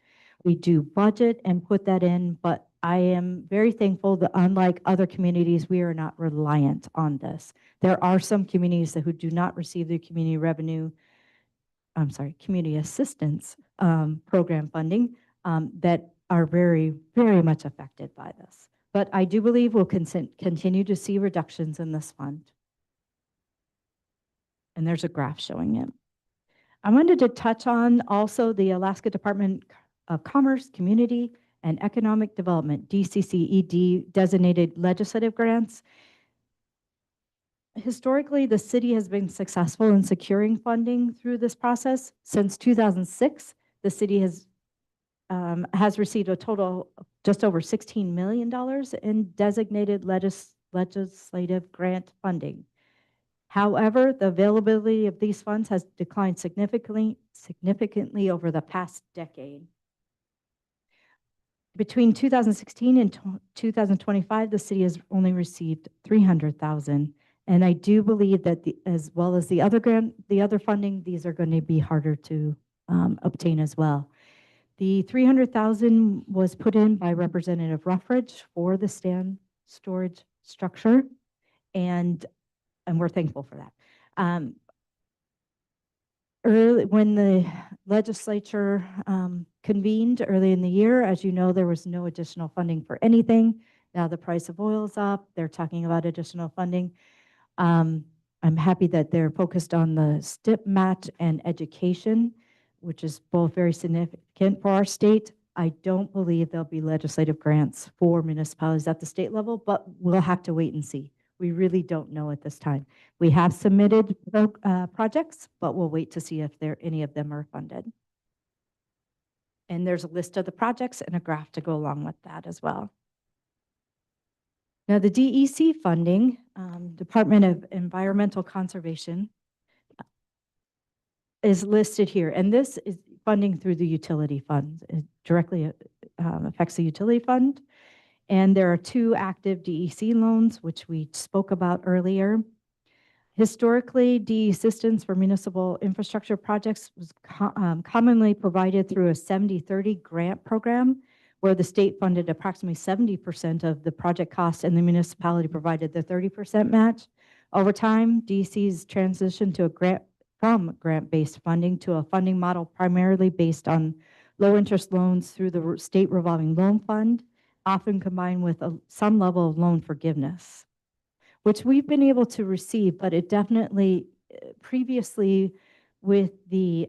We do budget and put that in, but I am very thankful that unlike other communities, we are not reliant on this. There are some communities who do not receive the community assistance program funding that are very, very much affected by this. But I do believe we'll continue to see reductions in this fund. And there's a graph showing it. I wanted to touch on also the Alaska Department of Commerce, Community and Economic Development, DCCED designated legislative grants. Historically, the city has been successful in securing funding through this process. Since 2006, the city has received a total of just over $16 million in designated legislative grant funding. However, the availability of these funds has declined significantly over the past decade. Between 2016 and 2025, the city has only received $300,000. And I do believe that as well as the other funding, these are going to be harder to obtain as well. The $300,000 was put in by Representative Ruffridge for the stand storage structure, and we're thankful for that. When the legislature convened early in the year, as you know, there was no additional funding for anything. Now the price of oil is up. They're talking about additional funding. I'm happy that they're focused on the STIP match and education, which is both very significant for our state. I don't believe there'll be legislative grants for municipalities at the state level, but we'll have to wait and see. We really don't know at this time. We have submitted projects, but we'll wait to see if any of them are funded. And there's a list of the projects and a graph to go along with that as well. Now, the DEC funding, Department of Environmental Conservation, is listed here. And this is funding through the utility fund. It directly affects the utility fund. And there are 2 active DEC loans, which we spoke about earlier. Historically, DE assistance for municipal infrastructure projects was commonly provided through a 70-30 grant program, where the state funded approximately 70% of the project cost and the municipality provided the 30% match. Over time, DEC's transitioned to from grant-based funding to a funding model primarily based on low-interest loans through the state revolving loan fund, often combined with some level of loan forgiveness, which we've been able to receive, but it definitely previously with the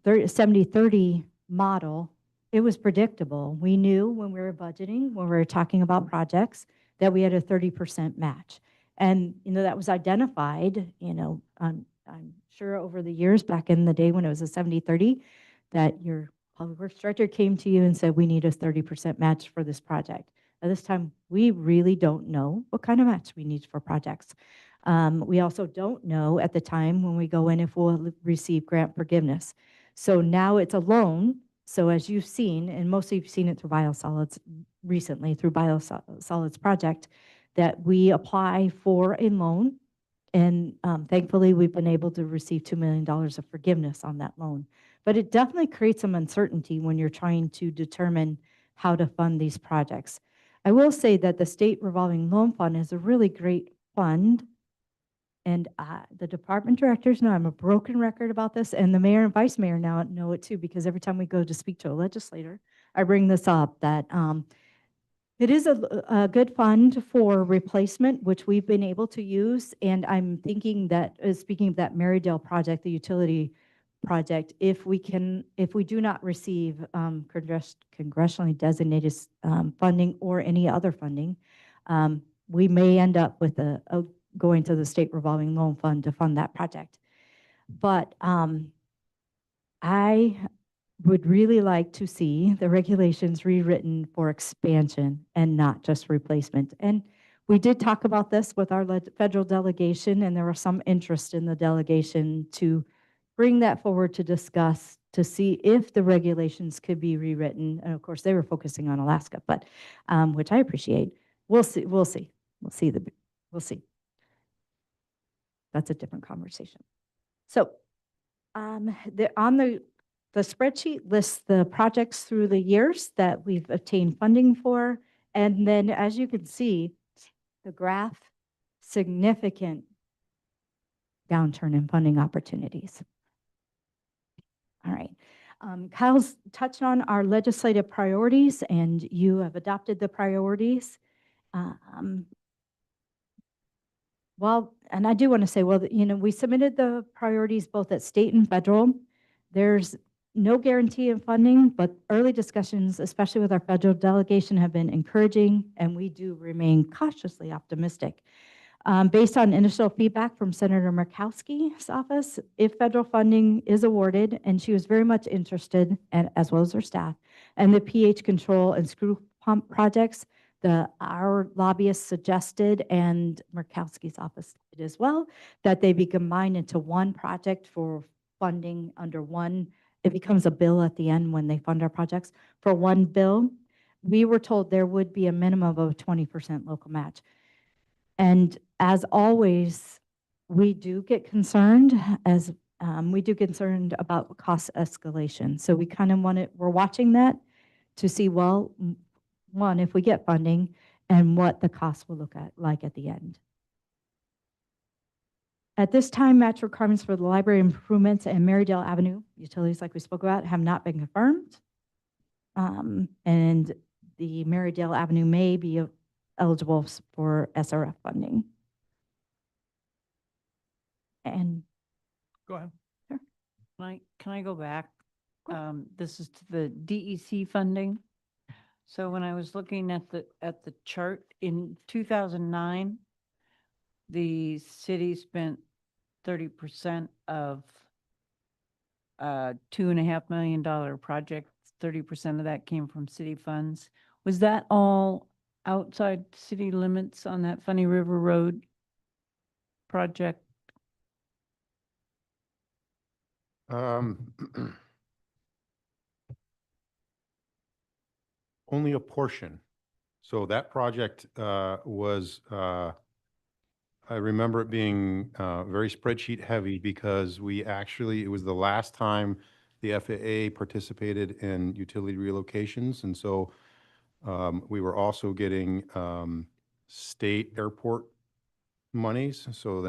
70-30 model, it was predictable. We knew when we were budgeting, when we were talking about projects, that we had a 30% match. And, that was identified, I'm sure over the years back in the day when it was a 70-30, that your public works director came to you and said, we need a 30% match for this project. At this time, we really don't know what kind of match we need for projects. We also don't know at the time when we go in if we'll receive grant forgiveness. So now it's a loan. So as you've seen, and mostly you've seen it through biosolids recently, through biosolids project, that we apply for a loan. And thankfully, we've been able to receive $2 million of forgiveness on that loan. But it definitely creates some uncertainty when you're trying to determine how to fund these projects. I will say that the State Revolving Loan Fund is a really great fund. And the department directors know I'm a broken record about this, and the mayor and vice mayor now know it too, because every time we go to speak to a legislator, I bring this up, that it is a good fund for replacement, which we've been able to use. And I'm thinking that, speaking of that Marydale project, the utility project, if we do not receive congressionally designated funding or any other funding, we may end up with going to the State Revolving Loan Fund to fund that project. But I would really like to see the regulations rewritten for expansion and not just replacement. And we did talk about this with our federal delegation, and there was some interest in the delegation to bring that forward to discuss, to see if the regulations could be rewritten. And of course, they were focusing on Alaska, but which I appreciate. We'll see. We'll see. We'll see. We'll see. That's a different conversation. So on the spreadsheet lists the projects through the years that we've obtained funding for. And then as you can see, the graph, significant downturn in funding opportunities. All right. Kyle's touched on our legislative priorities, and you have adopted the priorities. Well, and I do want to say, well, we submitted the priorities both at state and federal. There's no guarantee of funding, but early discussions, especially with our federal delegation, have been encouraging, and we do remain cautiously optimistic. Based on initial feedback from Senator Murkowski's office, if federal funding is awarded, and she was very much interested, and as well as her staff, and the pH control and screw pump projects, our lobbyists suggested, and Murkowski's office did as well, that they be combined into one project for funding under one. It becomes a bill at the end when they fund our projects for one bill. We were told there would be a minimum of 20% local match. And as always, we do get concerned about cost escalation. So we kind of we're watching that to see, well, one, if we get funding, and what the cost will look like at the end. At this time, match requirements for the library improvements and Marydale Avenue utilities, like we spoke about, have not been confirmed. And the Marydale Avenue may be eligible for SRF funding. And Go ahead. Can I go back? This is to the DEC funding. So when I was looking at the chart in 2009, the city spent 30% of $2.5 million project. 30% of that came from city funds. Was that all outside city limits on that Funny River Road project? Only a portion. So that project was, I remember it being very spreadsheet heavy, because it was the last time the FAA participated in utility relocations. And so we were also getting state airport monies. So the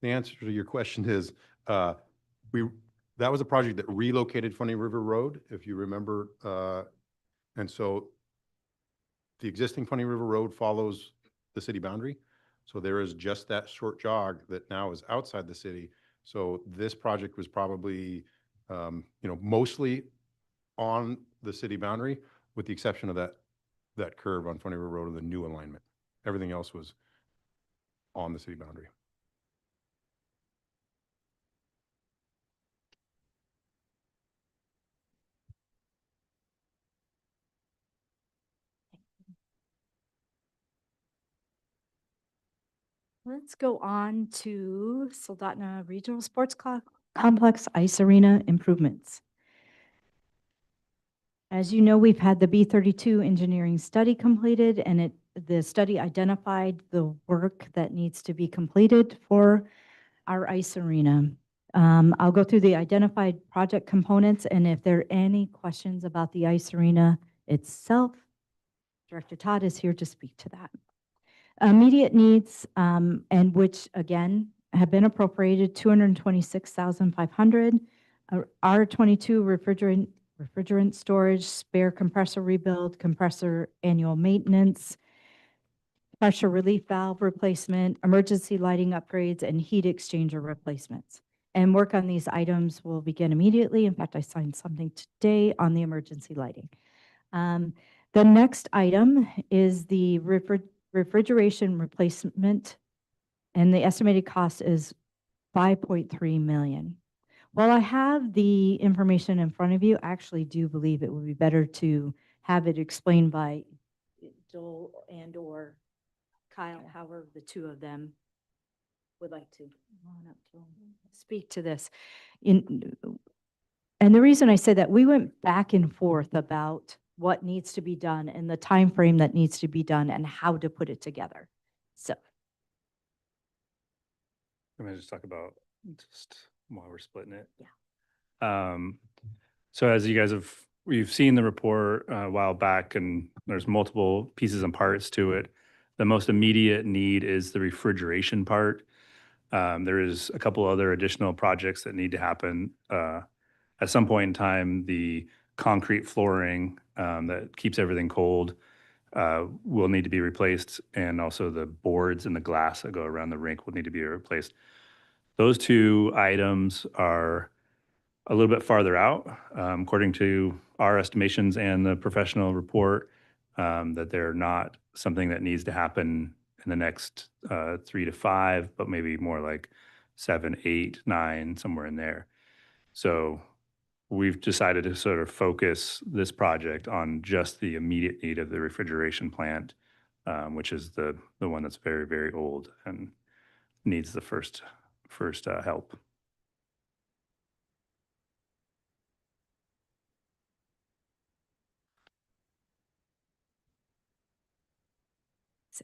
answer to your question is, that was a project that relocated Funny River Road, if you remember. And so the existing Funny River Road follows the city boundary. So there is just that short jog that now is outside the city. So this project was probably, mostly on the city boundary, with the exception of that curve on Funny River Road and the new alignment. Everything else was on the city boundary. Let's go on to Soldotna Regional Sports Complex Ice Arena improvements. As you know, we've had the B32 engineering study completed, and the study identified the work that needs to be completed for our ice arena. I'll go through the identified project components, and if there are any questions about the ice arena itself, Director Todd is here to speak to that. Immediate needs, and which again have been appropriated, $226,500. R22 refrigerant storage, spare compressor rebuild, compressor annual maintenance, pressure relief valve replacement, emergency lighting upgrades, and heat exchanger replacements. And work on these items will begin immediately. In fact, I signed something today on the emergency lighting. The next item is the refrigeration replacement, and the estimated cost is $5.3 million. While I have the information in front of you, I actually do believe it would be better to have it explained by Joel and/or Kyle, however the two of them would like to speak to this. And the reason I say that, we went back and forth about what needs to be done and the time frame that needs to be done and how to put it together. So I'm gonna just talk about just while we're splitting it. Yeah. So as you guys we've seen the report a while back, and there's multiple pieces and parts to it. The most immediate need is the refrigeration part. There is a couple other additional projects that need to happen. At some point in time, the concrete flooring that keeps everything cold will need to be replaced, and also the boards and the glass that go around the rink will need to be replaced. Those two items are a little bit farther out, according to our estimations and the professional report, that they're not something that needs to happen in the next 3 to 5, but maybe more like 7, 8, 9, somewhere in there. So we've decided to sort of focus this project on just the immediate need of the refrigeration plant, which is the one that's very, very old and needs the first help.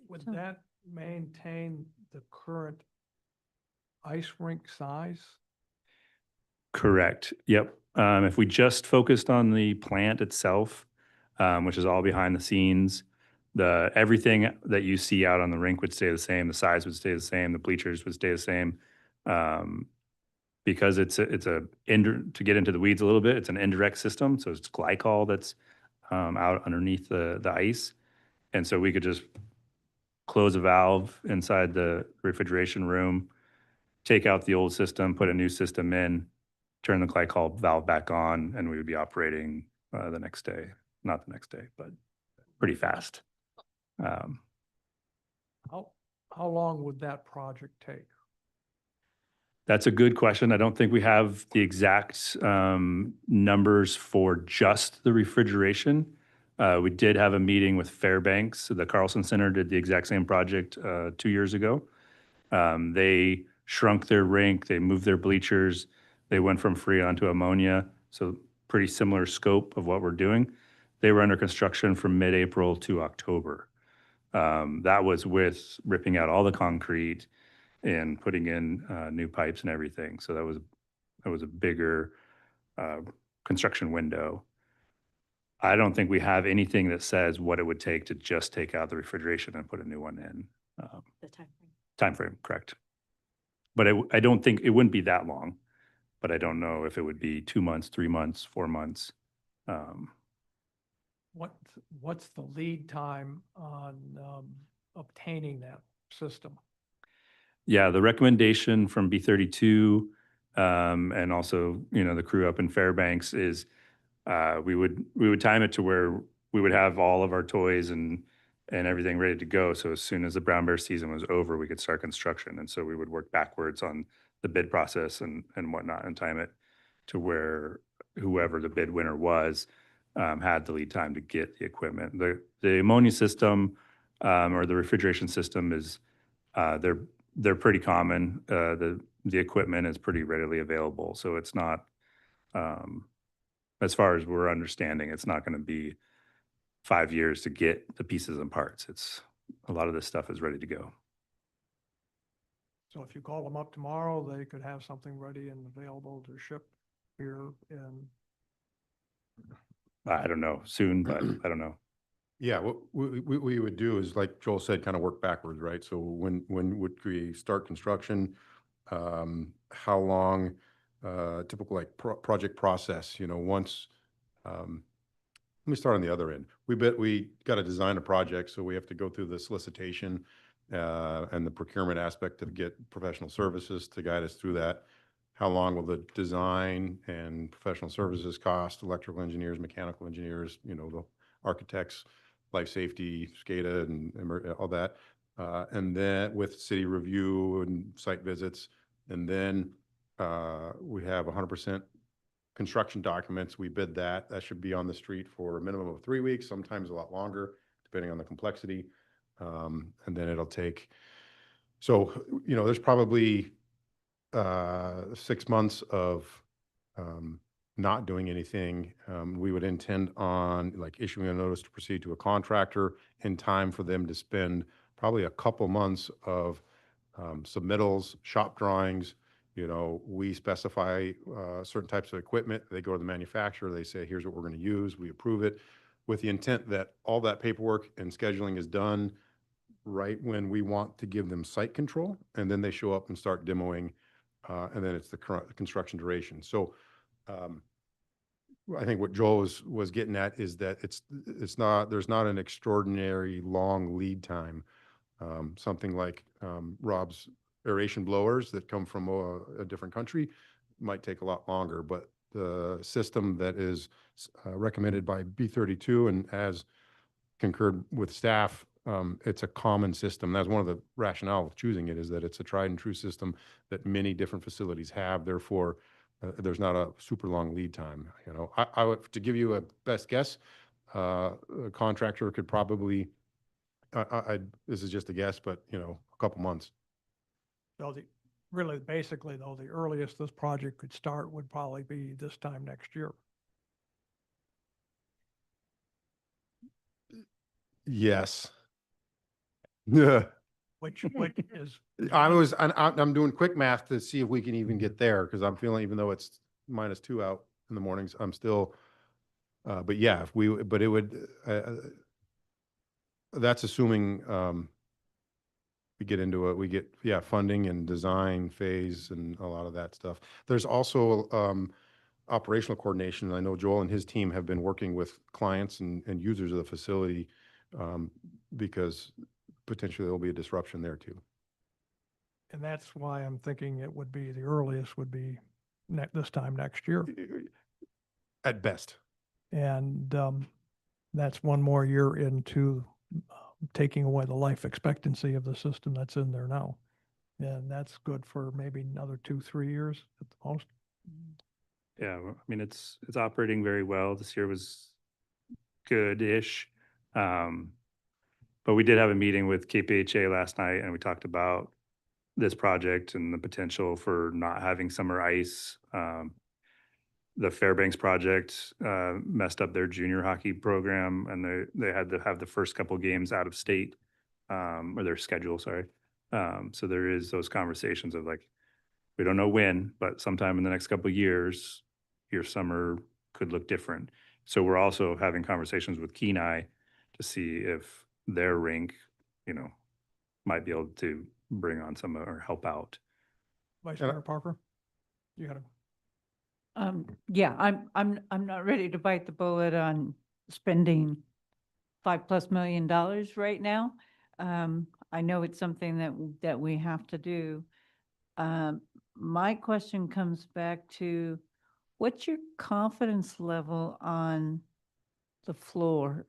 Would So- that maintain the current ice rink size? Correct. Yep. If we just focused on the plant itself, which is all behind the scenes, everything that you see out on the rink would stay the same. The size would stay the same. The bleachers would stay the same. Because to get into the weeds a little bit, it's an indirect system. So it's glycol that's out underneath the ice. And so we could just close a valve inside the refrigeration room, take out the old system, put a new system in, turn the glycol valve back on, and we would be operating the next day. Not the next day, but pretty fast. How long would that project take? That's a good question. I don't think we have the exact numbers for just the refrigeration. We did have a meeting with Fairbanks. The Carlson Center did the exact same project 2 years ago. They shrunk their rink, they moved their bleachers, they went from Freon to ammonia. So pretty similar scope of what we're doing. They were under construction from mid-April to October. That was with ripping out all the concrete and putting in new pipes and everything. So that was a bigger construction window. I don't think we have anything that says what it would take to just take out the refrigeration and put a new one in. The time frame. Time frame, correct. But I don't think it wouldn't be that long, but I don't know if it would be 2 months, 3 months, 4 months. What's the lead time on obtaining that system? Yeah, the recommendation from B32 and also, the crew up in Fairbanks is we would time it to where we would have all of our toys and everything ready to go. So as soon as the brown bear season was over, we could start construction. And so we would work backwards on the bid process and whatnot, and time it to where whoever the bid winner was had the lead time to get the equipment. The ammonia system or the refrigeration system is they're they're pretty common. The equipment is pretty readily available, so it's not, as far as we're understanding, it's not going to be 5 years to get the pieces and parts. It's a lot of this stuff is ready to go. So if you call them up tomorrow, they could have something ready and available to ship here and I don't know soon, but I don't know. Yeah, what we would do is, like Joel said, kind of work backwards, right? So when would we start construction? How long, typical like project process, once, let me start on the other end. We got to design a project, so we have to go through the solicitation and the procurement aspect to get professional services to guide us through that. How long will the design and professional services cost? Electrical engineers, mechanical engineers, the architects, life safety, SCADA, and all that. And then with city review and site visits, and then we have 100% construction documents. We bid that. That should be on the street for a minimum of 3 weeks, sometimes a lot longer, depending on the complexity. And then it'll take, so, there's probably 6 months of not doing anything. We would intend on like issuing a notice to proceed to a contractor in time for them to spend probably a couple months of submittals, shop drawings. We specify certain types of equipment. They go to the manufacturer. They say, here's what we're going to use. We approve it with the intent that all that paperwork and scheduling is done right when we want to give them site control. And then they show up and start demoing. And then it's the current construction duration. So I think what Joel was getting at is that there's not an extraordinary long lead time. Something like Rob's aeration blowers that come from a different country might take a lot longer, but the system that is recommended by B32 and as concurred with staff, it's a common system. That's one of the rationale of choosing it, is that it's a tried and true system that many different facilities have. Therefore, there's not a super long lead time. I would, to give you a best guess, a contractor could probably, this is just a guess, but a couple months. so basically though, the earliest this project could start would probably be this time next year. Yes. Yeah. Which is, I'm doing quick math to see if we can even get there, because I'm feeling, even though it's -2 out in the mornings, I'm still, but yeah, but it would, that's assuming, we get into it, we get, funding and design phase and a lot of that stuff. There's also, operational coordination. I know Joel and his team have been working with clients and users of the facility, because potentially there'll be a disruption there too. and that's why I'm thinking it would be, the earliest would be this time next year. At best. And that's one more year into taking away the life expectancy of the system that's in there now. And that's good for maybe another 2-3 years at the most. Yeah, I mean, it's operating very well. This year was good-ish. But we did have a meeting with KPHA last night, and we talked about this project and the potential for not having summer ice. The Fairbanks project messed up their junior hockey program, and they had to have the first couple games out of state, or their schedule, sorry. So there is those conversations of like, we don't know when, but sometime in the next couple of years, your summer could look different. So we're also having conversations with Kenai to see if their rink, might be able to bring on some or help out. Vice Mayor Parker, you got to. Yeah, I'm not ready to bite the bullet on spending $5+ million right now. I know it's something that we have to do. My question comes back to, what's your confidence level on the floor?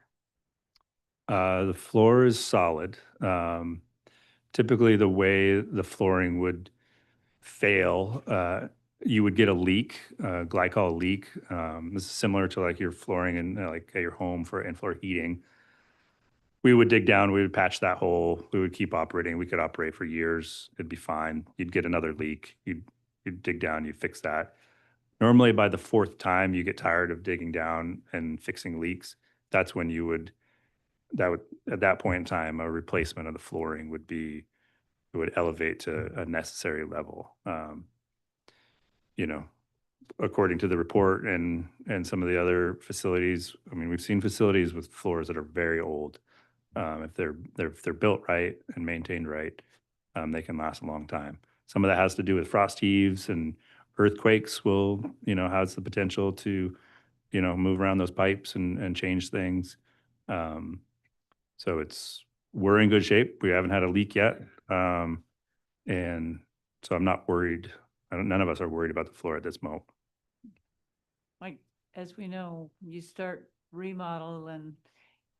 The floor is solid. Typically, the way the flooring would fail, you would get a leak, glycol leak. This is similar to like your flooring in like at your home for in-floor heating. we would dig down, we would patch that hole, we would keep operating. We could operate for years. It'd be fine. You'd get another leak. You'd dig down, you fix that. Normally by the fourth time you get tired of digging down and fixing leaks, that's when at that point in time, a replacement of the flooring it would elevate to a necessary level. You know, according to the report and some of the other facilities, I mean, we've seen facilities with floors that are very old. If they're built right and maintained right, they can last a long time. Some of that has to do with frost heaves, and earthquakes has the potential to, move around those pipes and change things. So we're in good shape. We haven't had a leak yet. And so I'm not worried. None of us are worried about the floor at this moment. Like, as we know, you start remodel and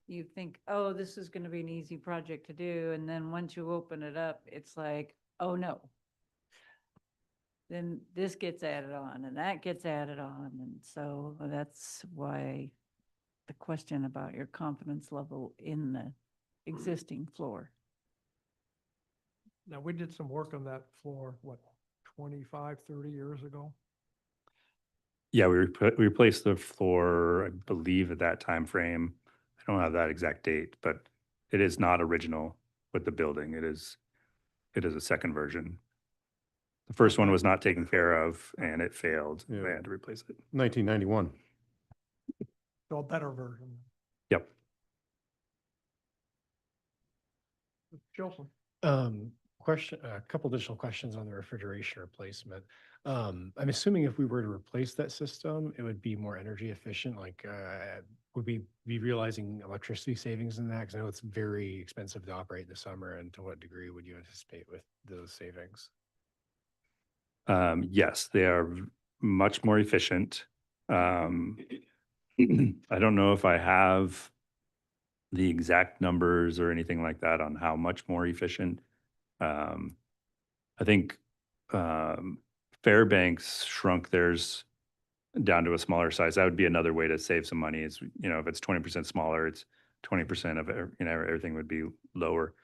you think, oh, this is going to be an easy project to do. And then once you open it up, it's like, oh, no. Then this gets added on and that gets added on. And so that's why the question about your confidence level in the existing floor. Now, we did some work on that floor, 25, 30 years ago? Yeah, we replaced the floor, I believe, at that time frame. I don't have that exact date, but it is not original with the building. It is a second version. The first one was not taken care of and it failed. Yeah. They had to replace it. 1991. So a better version. Yep. Chilson? Question, a couple additional questions on the refrigeration replacement. I'm assuming if we were to replace that system, it would be more energy efficient. Like, would we be realizing electricity savings in that? Because I know it's very expensive to operate in the summer. And to what degree would you anticipate with those savings? Yes, they are much more efficient. I don't know if I have the exact numbers or anything like that on how much more efficient. I think Fairbanks shrunk theirs down to a smaller size. That would be another way to save some money. Is if it's 20% smaller, it's 20% of everything would be lower.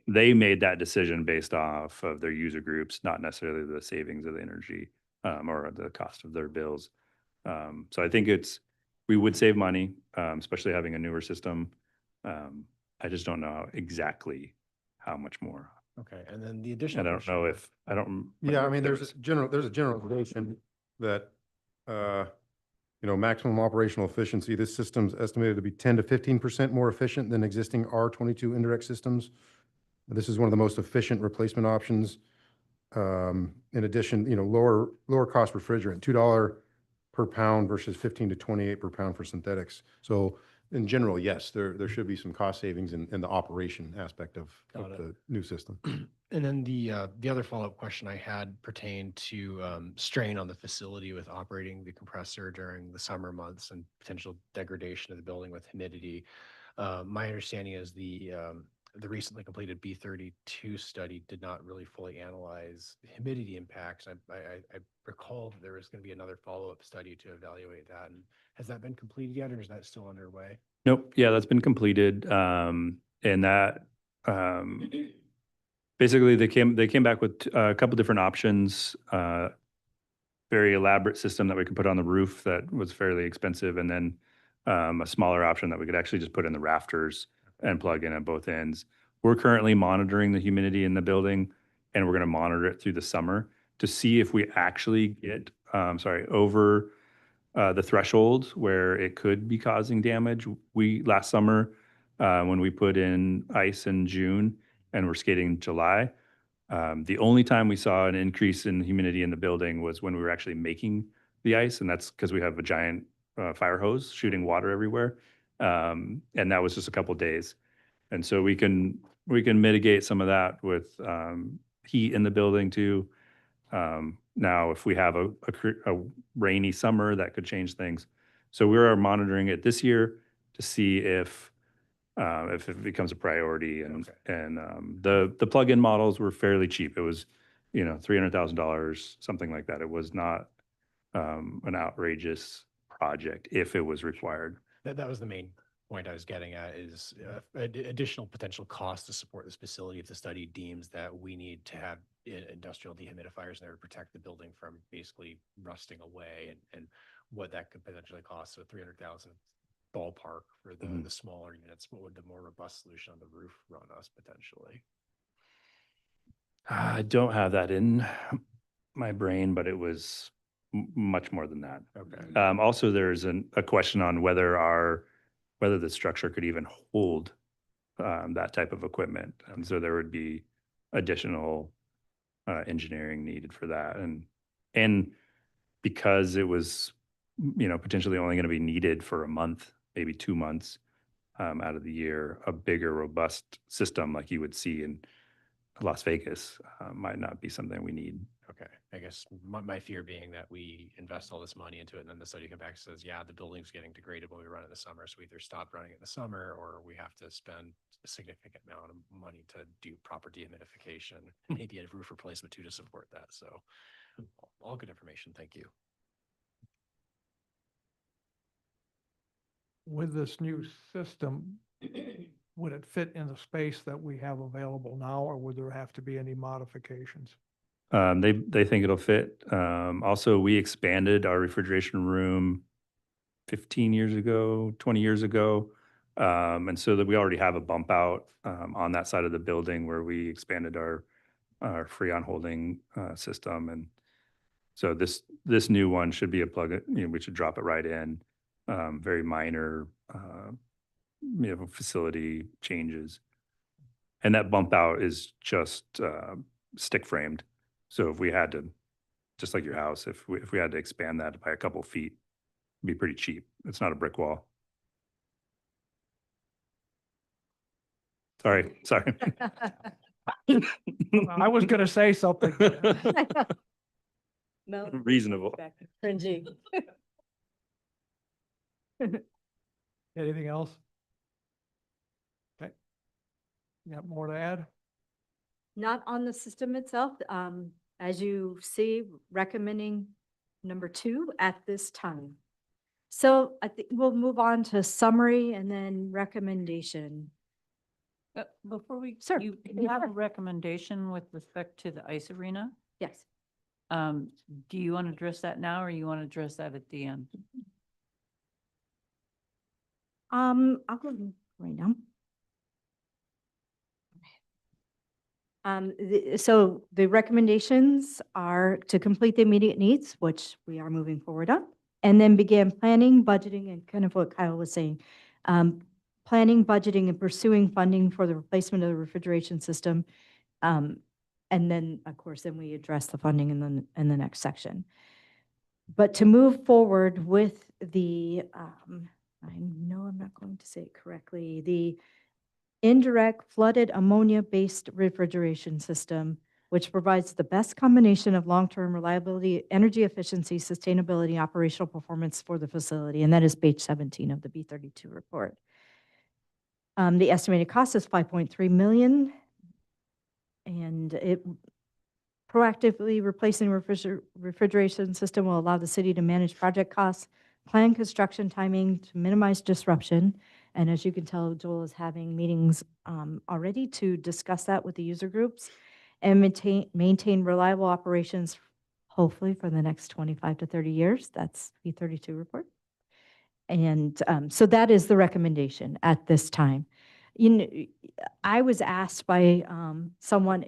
They made that decision based off of their user groups, not necessarily the savings of the energy or the cost of their bills. So I think we would save money, especially having a newer system. I just don't know exactly how much more. Okay, and then the additional. And I don't know if, I don't. Yeah, I mean, there's a generalization that, maximum operational efficiency, this system's estimated to be 10 to 15% more efficient than existing R22 indirect systems. This is one of the most efficient replacement options. In addition, lower cost refrigerant, $2 per pound versus 15 to 28 per pound for synthetics. So in general, yes, there should be some cost savings in the operation aspect of the new system. And then the other follow-up question I had pertained to strain on the facility with operating the compressor during the summer months and potential degradation of the building with humidity. My understanding is the recently completed B32 study did not really fully analyze the humidity impacts. I recall that there was going to be another follow-up study to evaluate that. And has that been completed yet, or is that still underway? Nope. Yeah, that's been completed. And that basically they came back with a couple different options. Very elaborate system that we could put on the roof that was fairly expensive, and then a smaller option that we could actually just put in the rafters and plug in at both ends. We're currently monitoring the humidity in the building, and we're going to monitor it through the summer to see if we actually get over the threshold where it could be causing damage. Last summer, when we put in ice in June and we're skating in July, the only time we saw an increase in humidity in the building was when we were actually making the ice, and that's because we have a giant fire hose shooting water everywhere, and that was just a couple days. And so we can mitigate some of that with heat in the building too. Now, if we have a rainy summer, that could change things. So we are monitoring it this year to see if it becomes a priority. And the plug-in models were fairly cheap. It was $300,000, something like that. It was not an outrageous project if it was required. That was the main point I was getting at is additional potential cost to support this facility if the study deems that we need to have industrial dehumidifiers in there to protect the building from basically rusting away and what that could potentially cost. So 300,000 ballpark for the smaller units. What would the more robust solution on the roof run us potentially? I don't have that in my brain, but it was much more than that. Okay. Also, there's a question on whether the structure could even hold that type of equipment. And so there would be additional engineering needed for that. And because it was, potentially only going to be needed for a month, maybe 2 months out of the year, a bigger, robust system like you would see in Las Vegas might not be something we need. Okay. I guess my fear being that we invest all this money into it and then the study comes back and says, yeah, the building's getting degraded when we run it in the summer. So we either stop running it in the summer or we have to spend a significant amount of money to do proper dehumidification, maybe a roof replacement too to support that. So all good information. Thank you. With this new system, would it fit in the space that we have available now, or would there have to be any modifications? They think it'll fit. Also, we expanded our refrigeration room 15 years ago, 20 years ago. And so that we already have a bump out on that side of the building where we expanded our Freon holding system. And so this new one should be a plug, we should drop it right in. Very minor, facility changes. And that bump out is just stick framed. So if we had to, just like your house, if we had to expand that by a couple feet, it'd be pretty cheap. It's not a brick wall. Sorry. I was gonna say something. Reasonable. Cringy. Anything else? Okay. You got more to add? Not on the system itself. As you see, recommending number 2 at this time. So I think we'll move on to summary and then recommendation. Before we, Sir, you yeah, have a sure. recommendation with respect to the ice arena. Yes. Do you want to address that now or you want to address that at the end? I'll go right now. So the recommendations are to complete the immediate needs, which we are moving forward on, and then begin planning, budgeting, and kind of what Kyle was saying. Planning, budgeting, and pursuing funding for the replacement of the refrigeration system. And then, of course, then we address the funding in the next section. But to move forward with the, I know I'm not going to say it correctly, the indirect flooded ammonia-based refrigeration system, which provides the best combination of long-term reliability, energy efficiency, sustainability, operational performance for the facility. And that is page 17 of the B32 report. The estimated cost is $5.3 million. And it proactively replacing refrigeration system will allow the city to manage project costs, plan construction timing to minimize disruption. And as you can tell, Joel is having meetings already to discuss that with the user groups and maintain reliable operations, hopefully for the next 25 to 30 years. That's B32 report. And so that is the recommendation at this time. I was asked by someone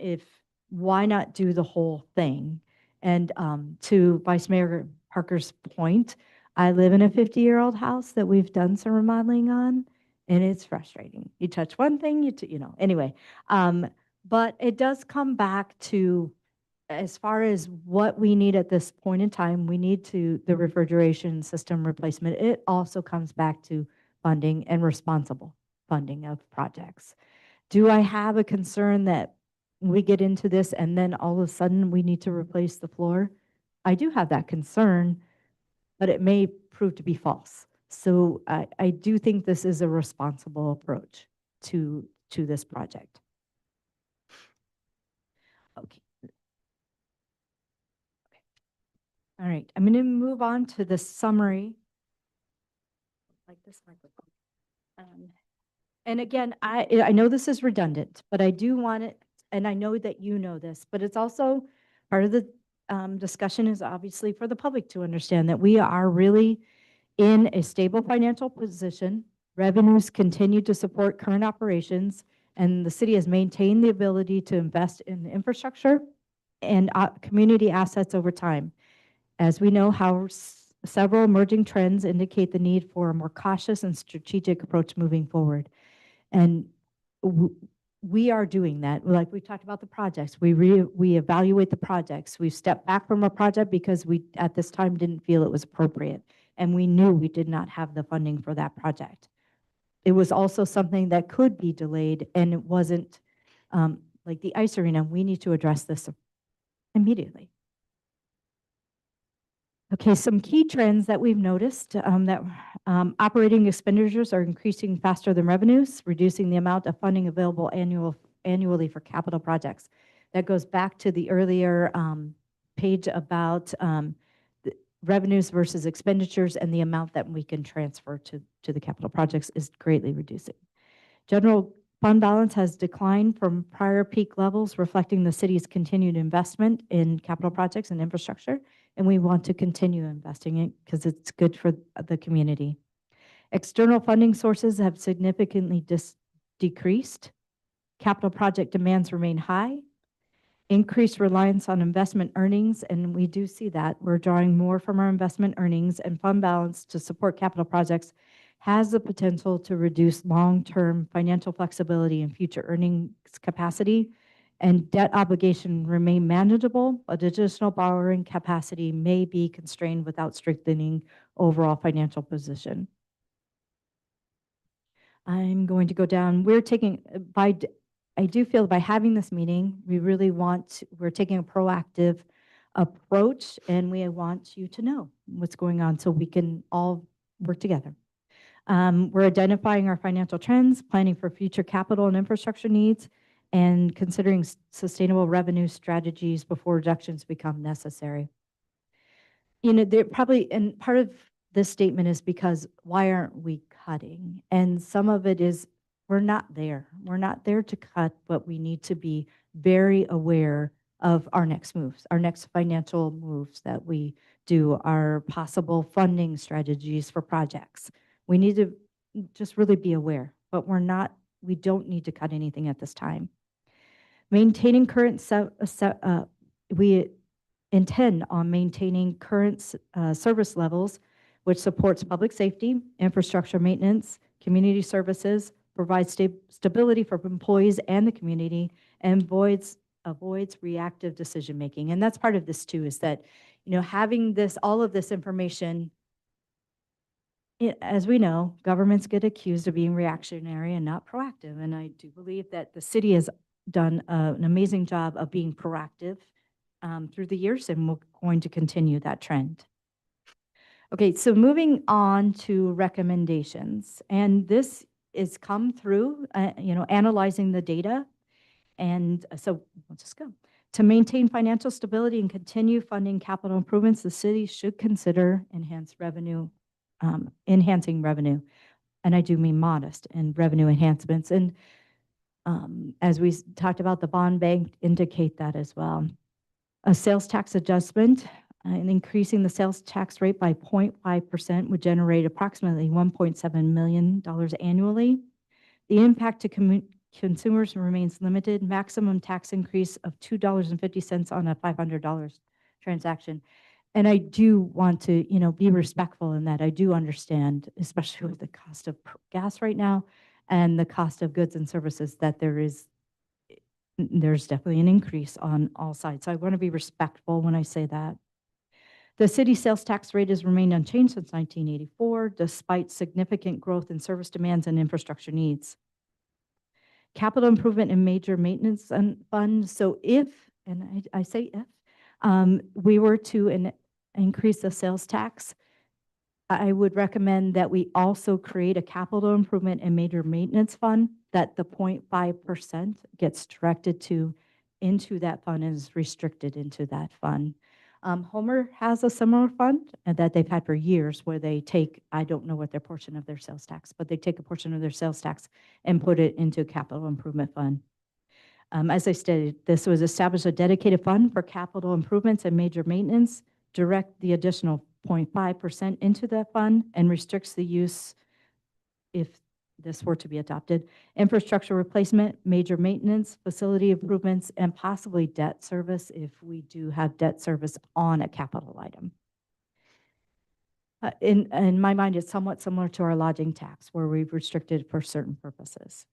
why not do the whole thing? And to Vice Mayor Parker's point, I live in a 50-year-old house that we've done some remodeling on, and it's frustrating. You touch one thing, anyway. But it does come back to, as far as what we need at this point in time, we need the refrigeration system replacement. It also comes back to funding and responsible funding of projects. Do I have a concern that we get into this and then all of a sudden we need to replace the floor? I do have that concern, but it may prove to be false. So I do think this is a responsible approach to this project. Okay. All right, I'm going to move on to the summary. Like this microphone. And again, I know this is redundant, but I do want it, and I know that you know this, but it's also part of the discussion is obviously for the public to understand that we are really in a stable financial position. Revenues continue to support current operations, and the city has maintained the ability to invest in infrastructure and community assets over time. As we know, how several emerging trends indicate the need for a more cautious and strategic approach moving forward. And we are doing that. Like we talked about the projects, we evaluate the projects. We've stepped back from a project because we, at this time, didn't feel it was appropriate. And we knew we did not have the funding for that project. It was also something that could be delayed, and it wasn't like the ice arena. We need to address this immediately. Okay, some key trends that we've noticed that operating expenditures are increasing faster than revenues, reducing the amount of funding available annually for capital projects. That goes back to the earlier page about the revenues versus expenditures, and the amount that we can transfer to the capital projects is greatly reducing. General fund balance has declined from prior peak levels, reflecting the city's continued investment in capital projects and infrastructure. And we want to continue investing in it because it's good for the community. External funding sources have significantly decreased. Capital project demands remain high. Increased reliance on investment earnings, and we do see that. We're drawing more from our investment earnings, and fund balance to support capital projects has the potential to reduce long-term financial flexibility and future earnings capacity, and debt obligation remain manageable. Additional borrowing capacity may be constrained without strengthening overall financial position. I'm going to go down. We're taking, I do feel by having this meeting, we're taking a proactive approach, and we want you to know what's going on so we can all work together. We're identifying our financial trends, planning for future capital and infrastructure needs, and considering sustainable revenue strategies before reductions become necessary. You know, and part of this statement is because why aren't we cutting? And some of it is we're not there. We're not there to cut, but we need to be very aware of our next moves, our next financial moves that we do, our possible funding strategies for projects. We need to just really be aware, but we don't need to cut anything at this time. Maintaining current, we intend on maintaining current service levels, which supports public safety, infrastructure maintenance, community services, provides stability for employees and the community, and avoids reactive decision-making. And that's part of this too, is that, you know, having all of this information, as we know, governments get accused of being reactionary and not proactive. And I do believe that the city has done an amazing job of being proactive through the years, and we're going to continue that trend. Okay, so moving on to recommendations. And this is come through, you know, analyzing the data. And so we'll just go. To maintain financial stability and continue funding capital improvements, the city should consider enhancing revenue. And I do mean modest and revenue enhancements. And as we talked about, the bond bank indicate that as well. A sales tax adjustment and increasing the sales tax rate by 0.5% would generate approximately $1.7 million annually. The impact to consumers remains limited. Maximum tax increase of $2.50 on a $500 transaction. And I do want to, you know, be respectful in that. I do understand, especially with the cost of gas right now and the cost of goods and services, that there's definitely an increase on all sides. So I want to be respectful when I say that. The city sales tax rate has remained unchanged since 1984, despite significant growth in service demands and infrastructure needs. Capital improvement and major maintenance fund. So if, and I say if, we were to increase the sales tax, I would recommend that we also create a capital improvement and major maintenance fund, that the 0.5% gets directed into that fund and is restricted into that fund. Homer has a similar fund that they've had for years where they take, I don't know what their portion of their sales tax, but they take a portion of their sales tax and put it into a capital improvement fund. As I stated, this was established a dedicated fund for capital improvements and major maintenance, direct the additional 0.5% into that fund and restricts the use, if this were to be adopted, infrastructure replacement, major maintenance, facility improvements, and possibly debt service if we do have debt service on a capital item. In my mind, it's somewhat similar to our lodging tax, where we've restricted for certain purposes.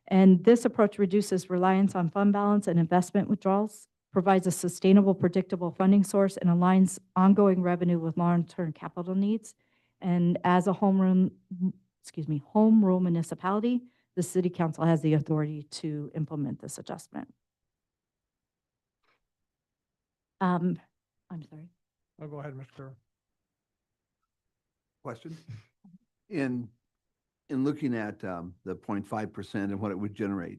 And this approach reduces reliance on fund balance and investment withdrawals, provides a sustainable, predictable funding source, and aligns ongoing revenue with long-term capital needs. And as a home rule municipality, the city council has the authority to implement this adjustment. I'm sorry. Oh, go ahead, Mr. Kerr. Question? In looking at the 0.5% and what it would generate,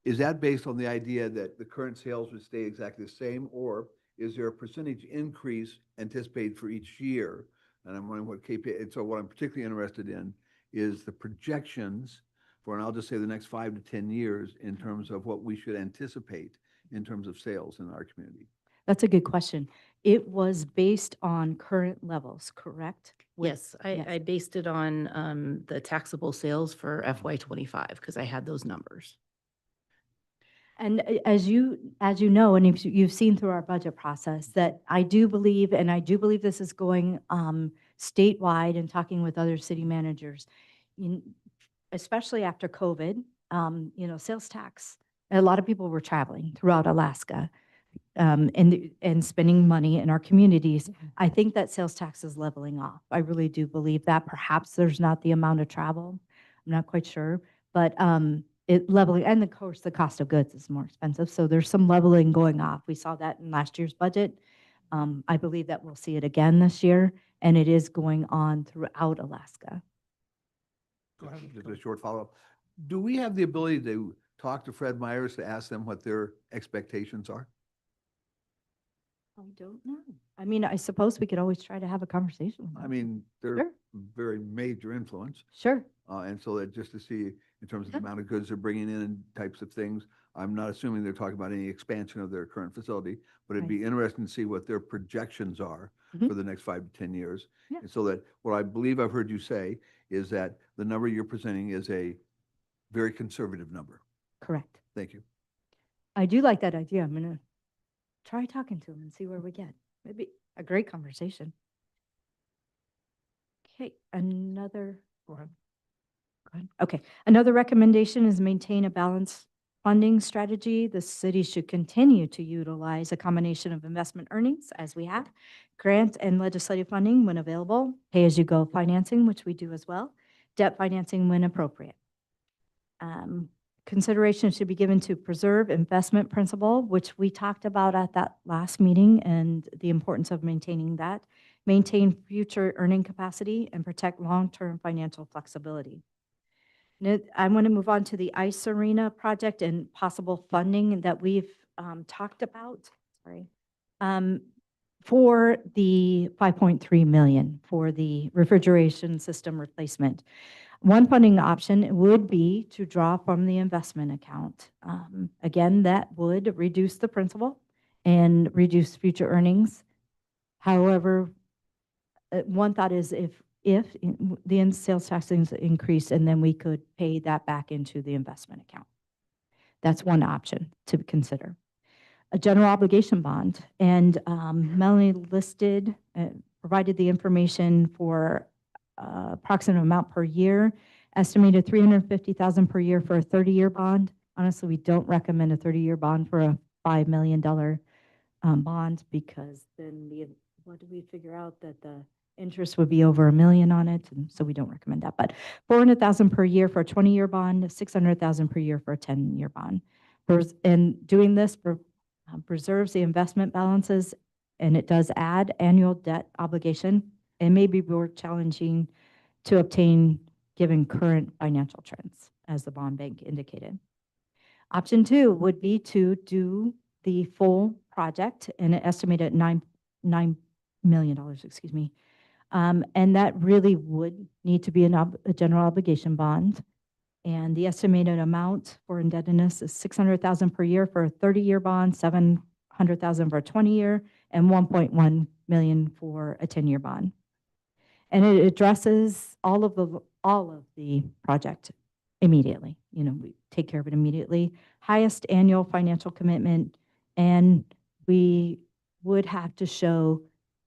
is that based on the idea that the current sales would stay exactly the same, or is there a percentage increase anticipated for each year? And I'm wondering what KPI, and so what I'm particularly interested in is the projections for, and I'll just say the next 5 to 10 years in terms of what we should anticipate in terms of sales in our community. That's a good question. It was based on current levels, correct? Yes, I based it on the taxable sales for FY '25 because I had those numbers. And as you know, and if you've seen through our budget process, that I do believe this is going statewide and talking with other city managers, especially after COVID, sales tax. A lot of people were traveling throughout Alaska and spending money in our communities. I think that sales tax is leveling off. I really do believe that. Perhaps there's not the amount of travel. I'm not quite sure, but it leveling, and of course the cost of goods is more expensive. So there's some leveling going off. We saw that in last year's budget. I believe that we'll see it again this year, and it is going on throughout Alaska. Go ahead, Mr. Just Kerr. a short follow-up. Do we have the ability to talk to Fred Myers to ask them what their expectations are? I don't know. I mean, I suppose we could always try to have a conversation with them. I mean, they're Sure. very major influence. Sure. And so that just to see in terms of the Yeah. amount of goods they're bringing in and types of things, I'm not assuming they're talking about any expansion of their current facility, but it'd Right. be interesting to see what their projections are Mhm. for the next 5 to 10 years. Yeah. And so that what I believe I've heard you say is that the number you're presenting is a very conservative number. Correct. Thank you. I do like that idea. I'm going to try talking to them and see where we get. Maybe a great conversation. Okay, another. Go ahead. Go ahead. Okay, another recommendation is maintain a balanced funding strategy. The city should continue to utilize a combination of investment earnings, as we have, grant and legislative funding when available, pay-as-you-go financing, which we do as well, debt financing when appropriate. Consideration should be given to preserve investment principle, which we talked about at that last meeting, and the importance of maintaining that, maintain future earning capacity, and protect long-term financial flexibility. Now, I want to move on to the ice arena project and possible funding that we've talked about. Sorry. For the 5.3 million for the refrigeration system replacement. One funding option would be to draw from the investment account. Again, that would reduce the principal and reduce future earnings. However, one thought is if the sales tax increase, and then we could pay that back into the investment account. That's one option to consider. A general obligation bond, and Melanie listed, provided the information for approximate amount per year, estimated $350,000 per year for a 30-year bond. Honestly, we don't recommend a 30-year bond for a $5 million bond, because then what do we figure out that the interest would be over $1 million on it, and so we don't recommend that. But $400,000 per year for a 20-year bond, $600,000 per year for a 10-year bond. And doing this preserves the investment balances, and it does add annual debt obligation. It may be more challenging to obtain given current financial trends, as the bond bank indicated. Option 2 would be to do the full project, and it estimated at $9 million, excuse me. And that really would need to be a general obligation bond. And the estimated amount for indebtedness is 600,000 per year for a 30-year bond, 700,000 for a 20-year, and 1.1 million for a 10-year bond. And it addresses all of the project immediately. You know, we take care of it immediately. Highest annual financial commitment, and we would have to show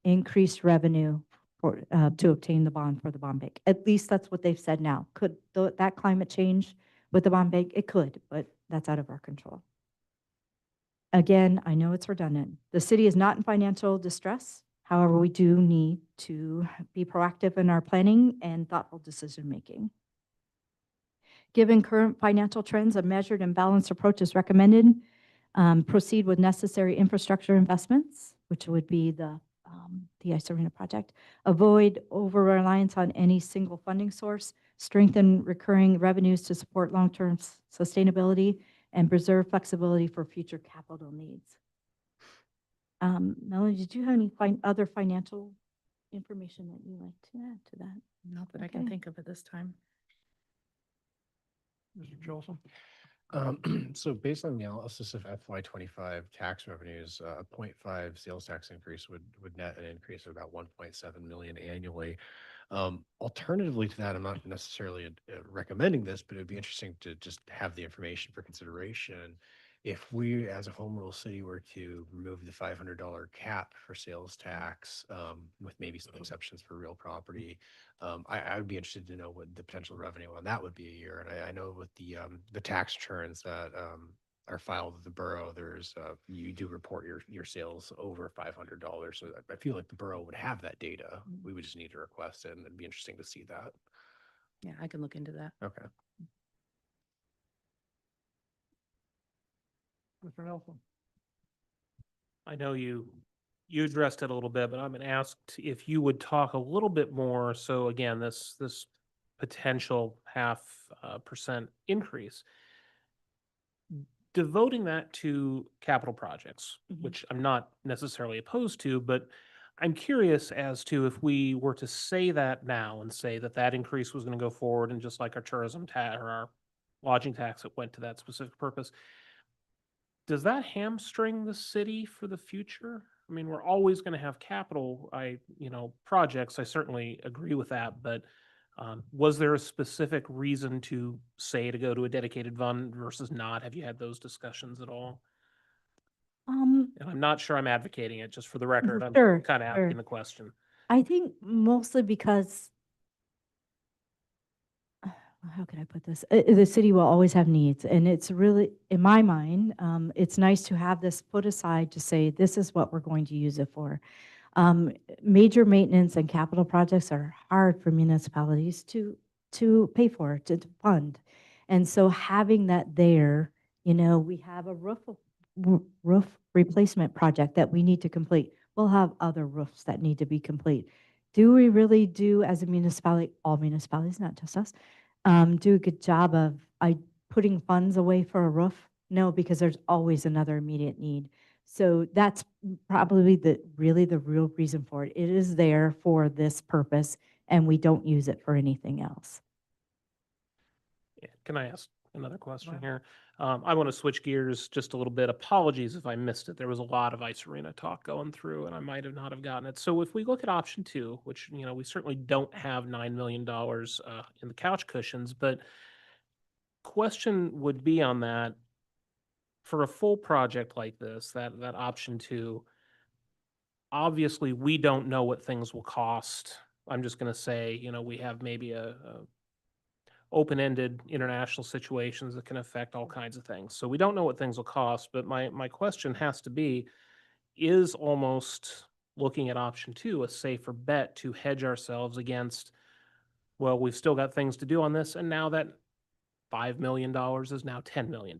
increased revenue for, to obtain the bond for the bond bank. At least that's what they've said now. Could that climate change with the bond bank? It could, but that's out of our control. Again, I know it's redundant. The city is not in financial distress. However, we do need to be proactive in our planning and thoughtful decision-making. Given current financial trends, a measured and balanced approach is recommended. Proceed with necessary infrastructure investments, which would be the Ice Arena project. Avoid over-reliance on any single funding source. Strengthen recurring revenues to support long-term sustainability and preserve flexibility for future capital needs. Melanie, did you have any other financial information that you'd like to add to that? Not that I can Okay. think of at this time. Mr. Jolson? So based on the analysis of FY25 tax revenues, a 0.5 sales tax increase would net an increase of about 1.7 million annually. Alternatively to that, I'm not necessarily recommending this, but it'd be interesting to just have the information for consideration. If we, as a home rule city, were to remove the $500 cap for sales tax, with maybe some exceptions for real property, I would be interested to know what the potential revenue on that would be a year. And I know with the tax returns that are filed with the borough, there's you do report your sales over $500. So I feel like the borough would have that data. We would just need to request it, and it'd be interesting to see that. Yeah, I can look into that. Okay. Mr. Nelson? I know you addressed it a little bit, but I'm going to ask if you would talk a little bit more. So again, this potential 0.5% increase, devoting that to capital projects, which I'm not necessarily opposed to, but I'm curious as to if we were to say that now and say that increase was going to go forward, and just like our tourism tax or our lodging tax that went to that specific purpose, does that hamstring the city for the future? I mean, we're always going to have capital, projects. I certainly agree with that, but was there a specific reason to say to go to a dedicated fund versus not? Have you had those discussions at all? And I'm not sure I'm advocating it, just for the record. I'm Sure, kind of sure. asking the question. I think mostly because, how can I put this? The city will always have needs, and it's really, in my mind, it's nice to have this put aside to say, this is what we're going to use it for. Major maintenance and capital projects are hard for municipalities to pay for, to fund. And so having that there, we have a roof replacement project that we need to complete. We'll have other roofs that need to be complete. Do we really do, as a municipality, all municipalities, not just us, do a good job of putting funds away for a roof? No, because there's always another immediate need. So that's probably the real reason for it. It is there for this purpose, and we don't use it for anything else. Yeah. Can I ask another question ahead. here? I want to switch gears just a little bit. Apologies if I missed it. There was a lot of Ice Arena talk going through, and I might have not have gotten it. So if we look at option 2, which, we certainly don't have $9 million in the couch cushions, but question would be on that, for a full project like this, that option 2, obviously we don't know what things will cost. I'm just going to say, we have maybe a open-ended international situations that can affect all kinds of things. So we don't know what things will cost, but my question has to be, is almost looking at option 2 a safer bet to hedge ourselves against, well, we've still got things to do on this, and now that $5 million is now $10 million,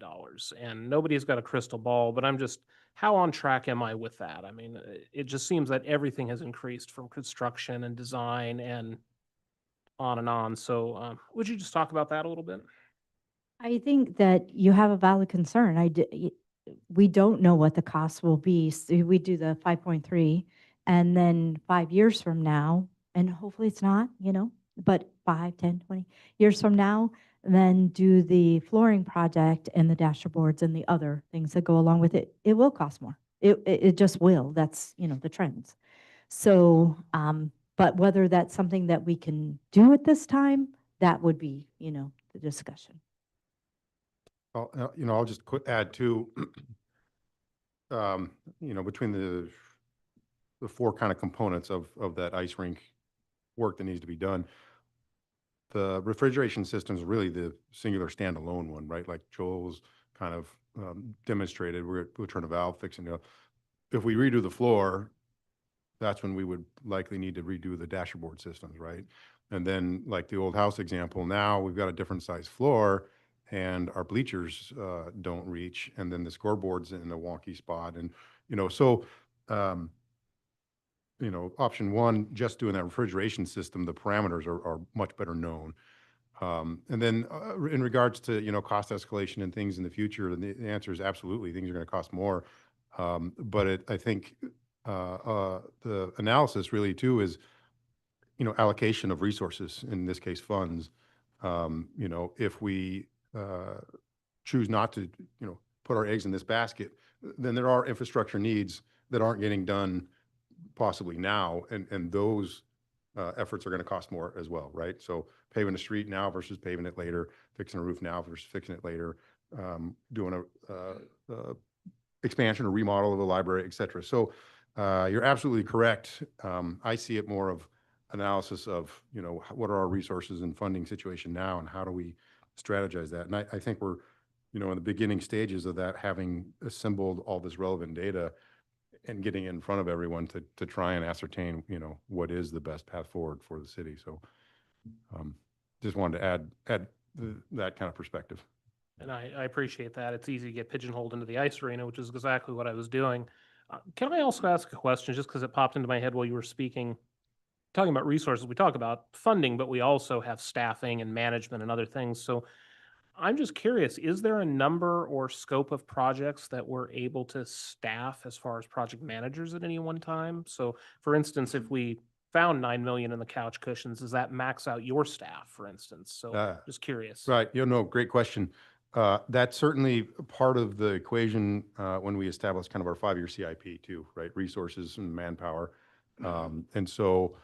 and nobody's got a crystal ball, but I'm just, how on track am I with that? I mean, it just seems that everything has increased from construction and design and on and on. So would you just talk about that a little bit? I think that you have a valid concern. We don't know what the costs will be. So we do the 5.3, And then 5 years from now, and hopefully it's not, but 5, 10, 20 years from now, then do the flooring project and the dashboards and the other things that go along with it. It will cost more. It just will. That's, the trends. So, but whether that's something that we can do at this time, that would be, the discussion. Well, I'll just add too, between the four kind of components of that ice rink work that needs to be done, the refrigeration system is really the singular standalone one, right? Like Joel's kind of demonstrated, we'll turn a valve, fixing it. If we redo the floor, that's when we would likely need to redo the dashboard systems, right? And then like the old house example, now we've got a different size floor and our bleachers don't reach, and then the scoreboard's in a wonky spot. And, option one, just doing that refrigeration system, the parameters are much better known. And then in regards to, cost escalation and things in the future, the answer is absolutely, things are going to cost more. But I think the analysis really too is, allocation of resources, in this case, funds. If we choose not to, put our eggs in this basket, then there are infrastructure needs that aren't getting done possibly now, and those efforts are going to cost more as well, right? So paving a street now versus paving it later, fixing a roof now versus fixing it later, doing a expansion or remodel of a library, et cetera. So you're absolutely correct. I see it more of analysis of, what are our resources and funding situation now, and how do we strategize that? And I think we're, in the beginning stages of that, having assembled all this relevant data and getting in front of everyone to try and ascertain, what is the best path forward for the city. So just wanted to add that kind of perspective. And I appreciate that. It's easy to get pigeonholed into the ice arena, which is exactly what I was doing. Can I also ask a question, just because it popped into my head while you were speaking? Talking about resources, we talk about funding, but we also have staffing and management and other things. So I'm just curious, is there a number or scope of projects that we're able to staff as far as project managers at any one time? So for instance, if we found 9 million in the couch cushions, does that max out your staff, for instance? So just curious. Right. Great question. That's certainly part of the equation when we establish kind of our 5-year CIP too, right? Resources and manpower. And so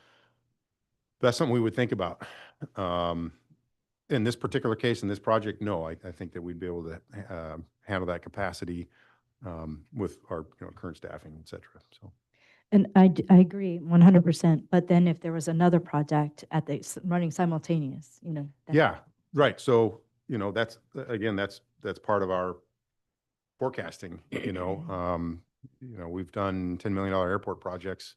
that's something we would think about. In this particular case, in this project, no, I think that we'd be able to handle that capacity with our current staffing, et cetera. So. And I agree 100%. But then if there was another project running simultaneous, Yeah, right. So, that's, again, that's part of our forecasting, we've done $10 million airport projects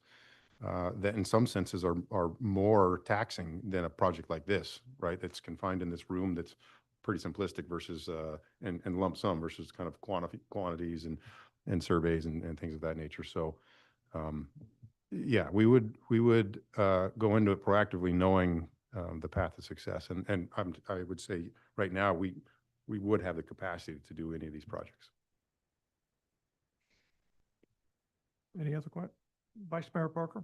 that in some senses are more taxing than a project like this, right? That's confined in this room that's pretty simplistic versus, and lump sum versus kind of quantities and surveys and things of that nature. So, yeah, we would go into it proactively knowing the path to success. And I would say right now, we would have the capacity to do any of these projects. Any other questions? Vice Mayor Parker?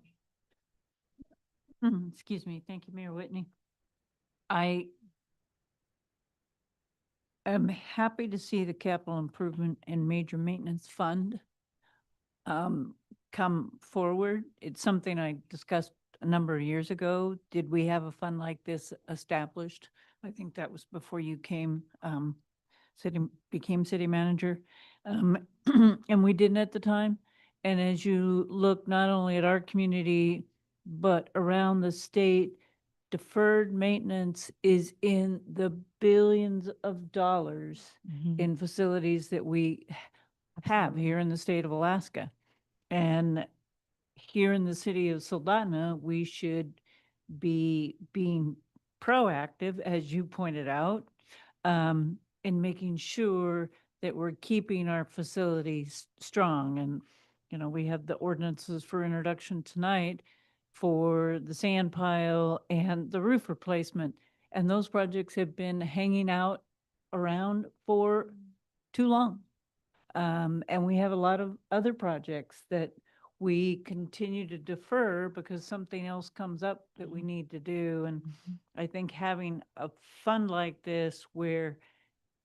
Excuse me. Thank you, Mayor Whitney. I am happy to see the capital improvement and major maintenance fund come forward. It's something I discussed a number of years ago. Did we have a fund like this established? I think that was before you became city manager. And we didn't at the time. And as you look not only at our community, but around the state, deferred maintenance is in the billions of dollars in facilities that we have here in the state of Alaska. And here in the city of Soldotna, we should be being proactive, as you pointed out, in making sure that we're keeping our facilities strong. And we have the ordinances for introduction tonight for the sand pile and the roof replacement. And those projects have been hanging out around for too long. And we have a lot of other projects that we continue to defer because something else comes up that we need to do. And I think having a fund like this where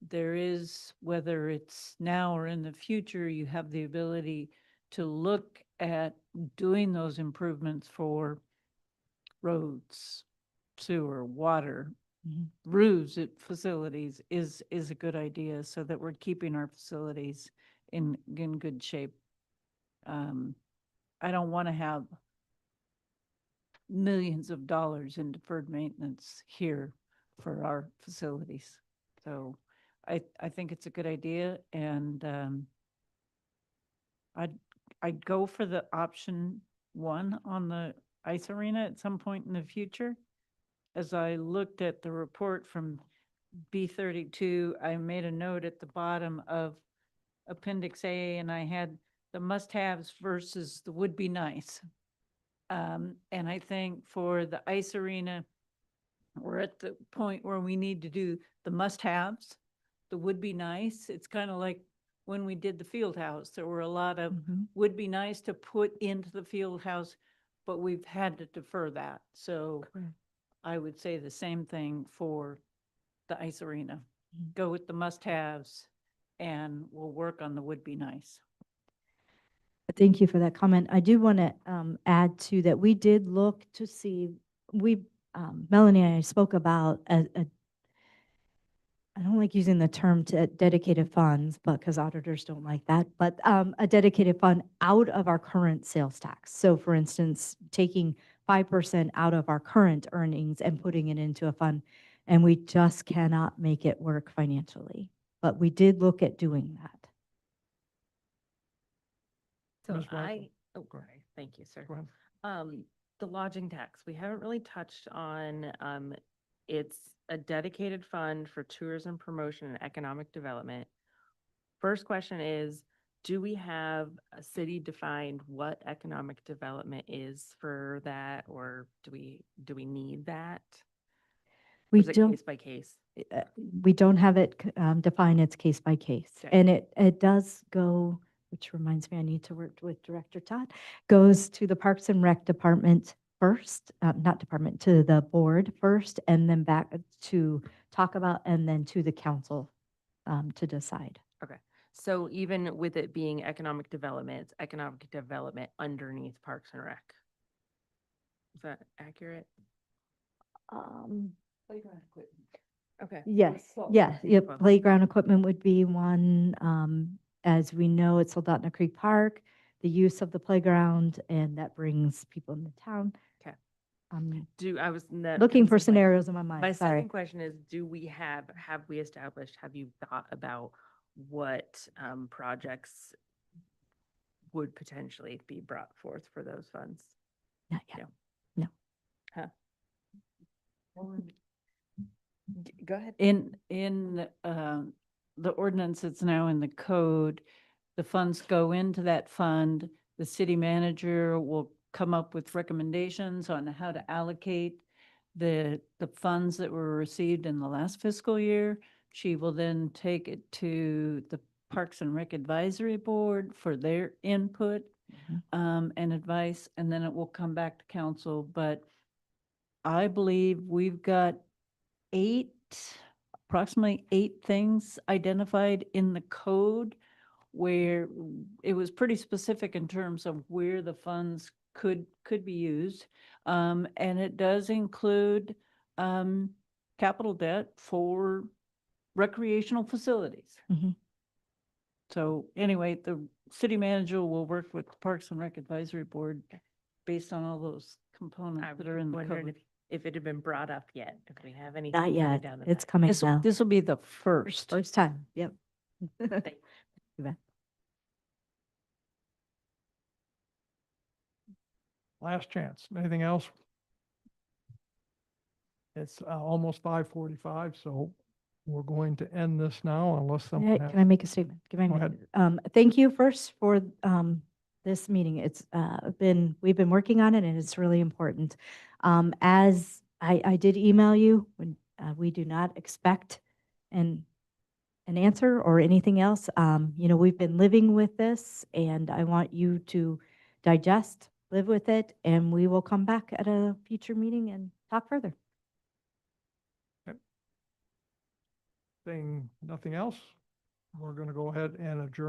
there is, whether it's now or in the future, you have the ability to look at doing those improvements for roads, sewer, water, roofs at facilities is a good idea so that we're keeping our facilities in good shape. I don't want to have millions of dollars in deferred maintenance here for our facilities. So I think it's a good idea, and I'd go for the option 1 on the ice arena at some point in the future. As I looked at the report from B32, I made a note at the bottom of Appendix A, and I had the must-haves versus the would-be nice. And I think for the ice arena, we're at the point where we need to do the must-haves, the would-be nice. It's kind of like when we did the field house, there were a lot of would-be nice to put into the field house, but we've had to defer that. So I would say the same thing for the ice arena. Go with the must-haves, and we'll work on the would-be nice. Thank you for that comment. I do want to add to that. We did look to see, Melanie and I spoke about I don't like using the term dedicated funds, but because auditors don't like that, but a dedicated fund out of our current sales tax. So for instance, taking 5% out of our current earnings and putting it into a fund, and we just cannot make it work financially. But we did look at doing that. So Ms. Rifle. go ahead. Thank you, sir. Go ahead. The lodging tax, we haven't really touched on, it's a dedicated fund for tourism promotion and economic development. First question is, do we have a city defined what economic development is for that, or do we need that? Or We is it don't. case by case? We don't have it defined. It's case by case. Okay. And it does go, which reminds me, I need to work with Director Todd, goes to the Parks and Rec Department first, not department, to the board first, and then back to talk about, and then to the council to decide. Okay, so even with it being economic development, it's economic development underneath Parks and Rec. Is that accurate? Playground equipment. Okay. Yes, Well, yeah, well- playground equipment would be one. As we know, it's Soldotna Creek Park, the use of the playground, and that brings people into town. Okay. I'm I was looking for because my- scenarios in my My mind, sorry. second question is, have we established, have you thought about what projects would potentially be brought forth for those funds? Not yet. No. No. Huh. Go ahead. In the ordinance that's now in the code, the funds go into that fund. The city manager will come up with recommendations on how to allocate the funds that were received in the last fiscal year. She will then take it to the Parks and Rec Advisory Board for their input and advice, and then it will come back to council. But I believe we've got approximately eight things identified in the code where it was pretty specific in terms of where the funds could be used. And it does include capital debt for recreational facilities. Mhm. So anyway, the city manager will work with the Parks and Rec Advisory Board based on all those components I was that are in the wondering code. if it had been brought up yet, if we have anything. Not coming yet. down the It's pipe. coming This now. will be the first. First time, yep. Thank- You bet. Last chance. Anything else? It's almost 5:45, so we're going to end this now unless someone has. Can I make a statement? Can I Go make- ahead. Thank you first for this meeting. It's we've been working on it, and it's really important. As I did email you, when we do not expect an answer or anything else. We've been living with this, and I want you to digest, live with it, and we will come back at a future meeting and talk further. Saying nothing else, we're going to go ahead and adjourn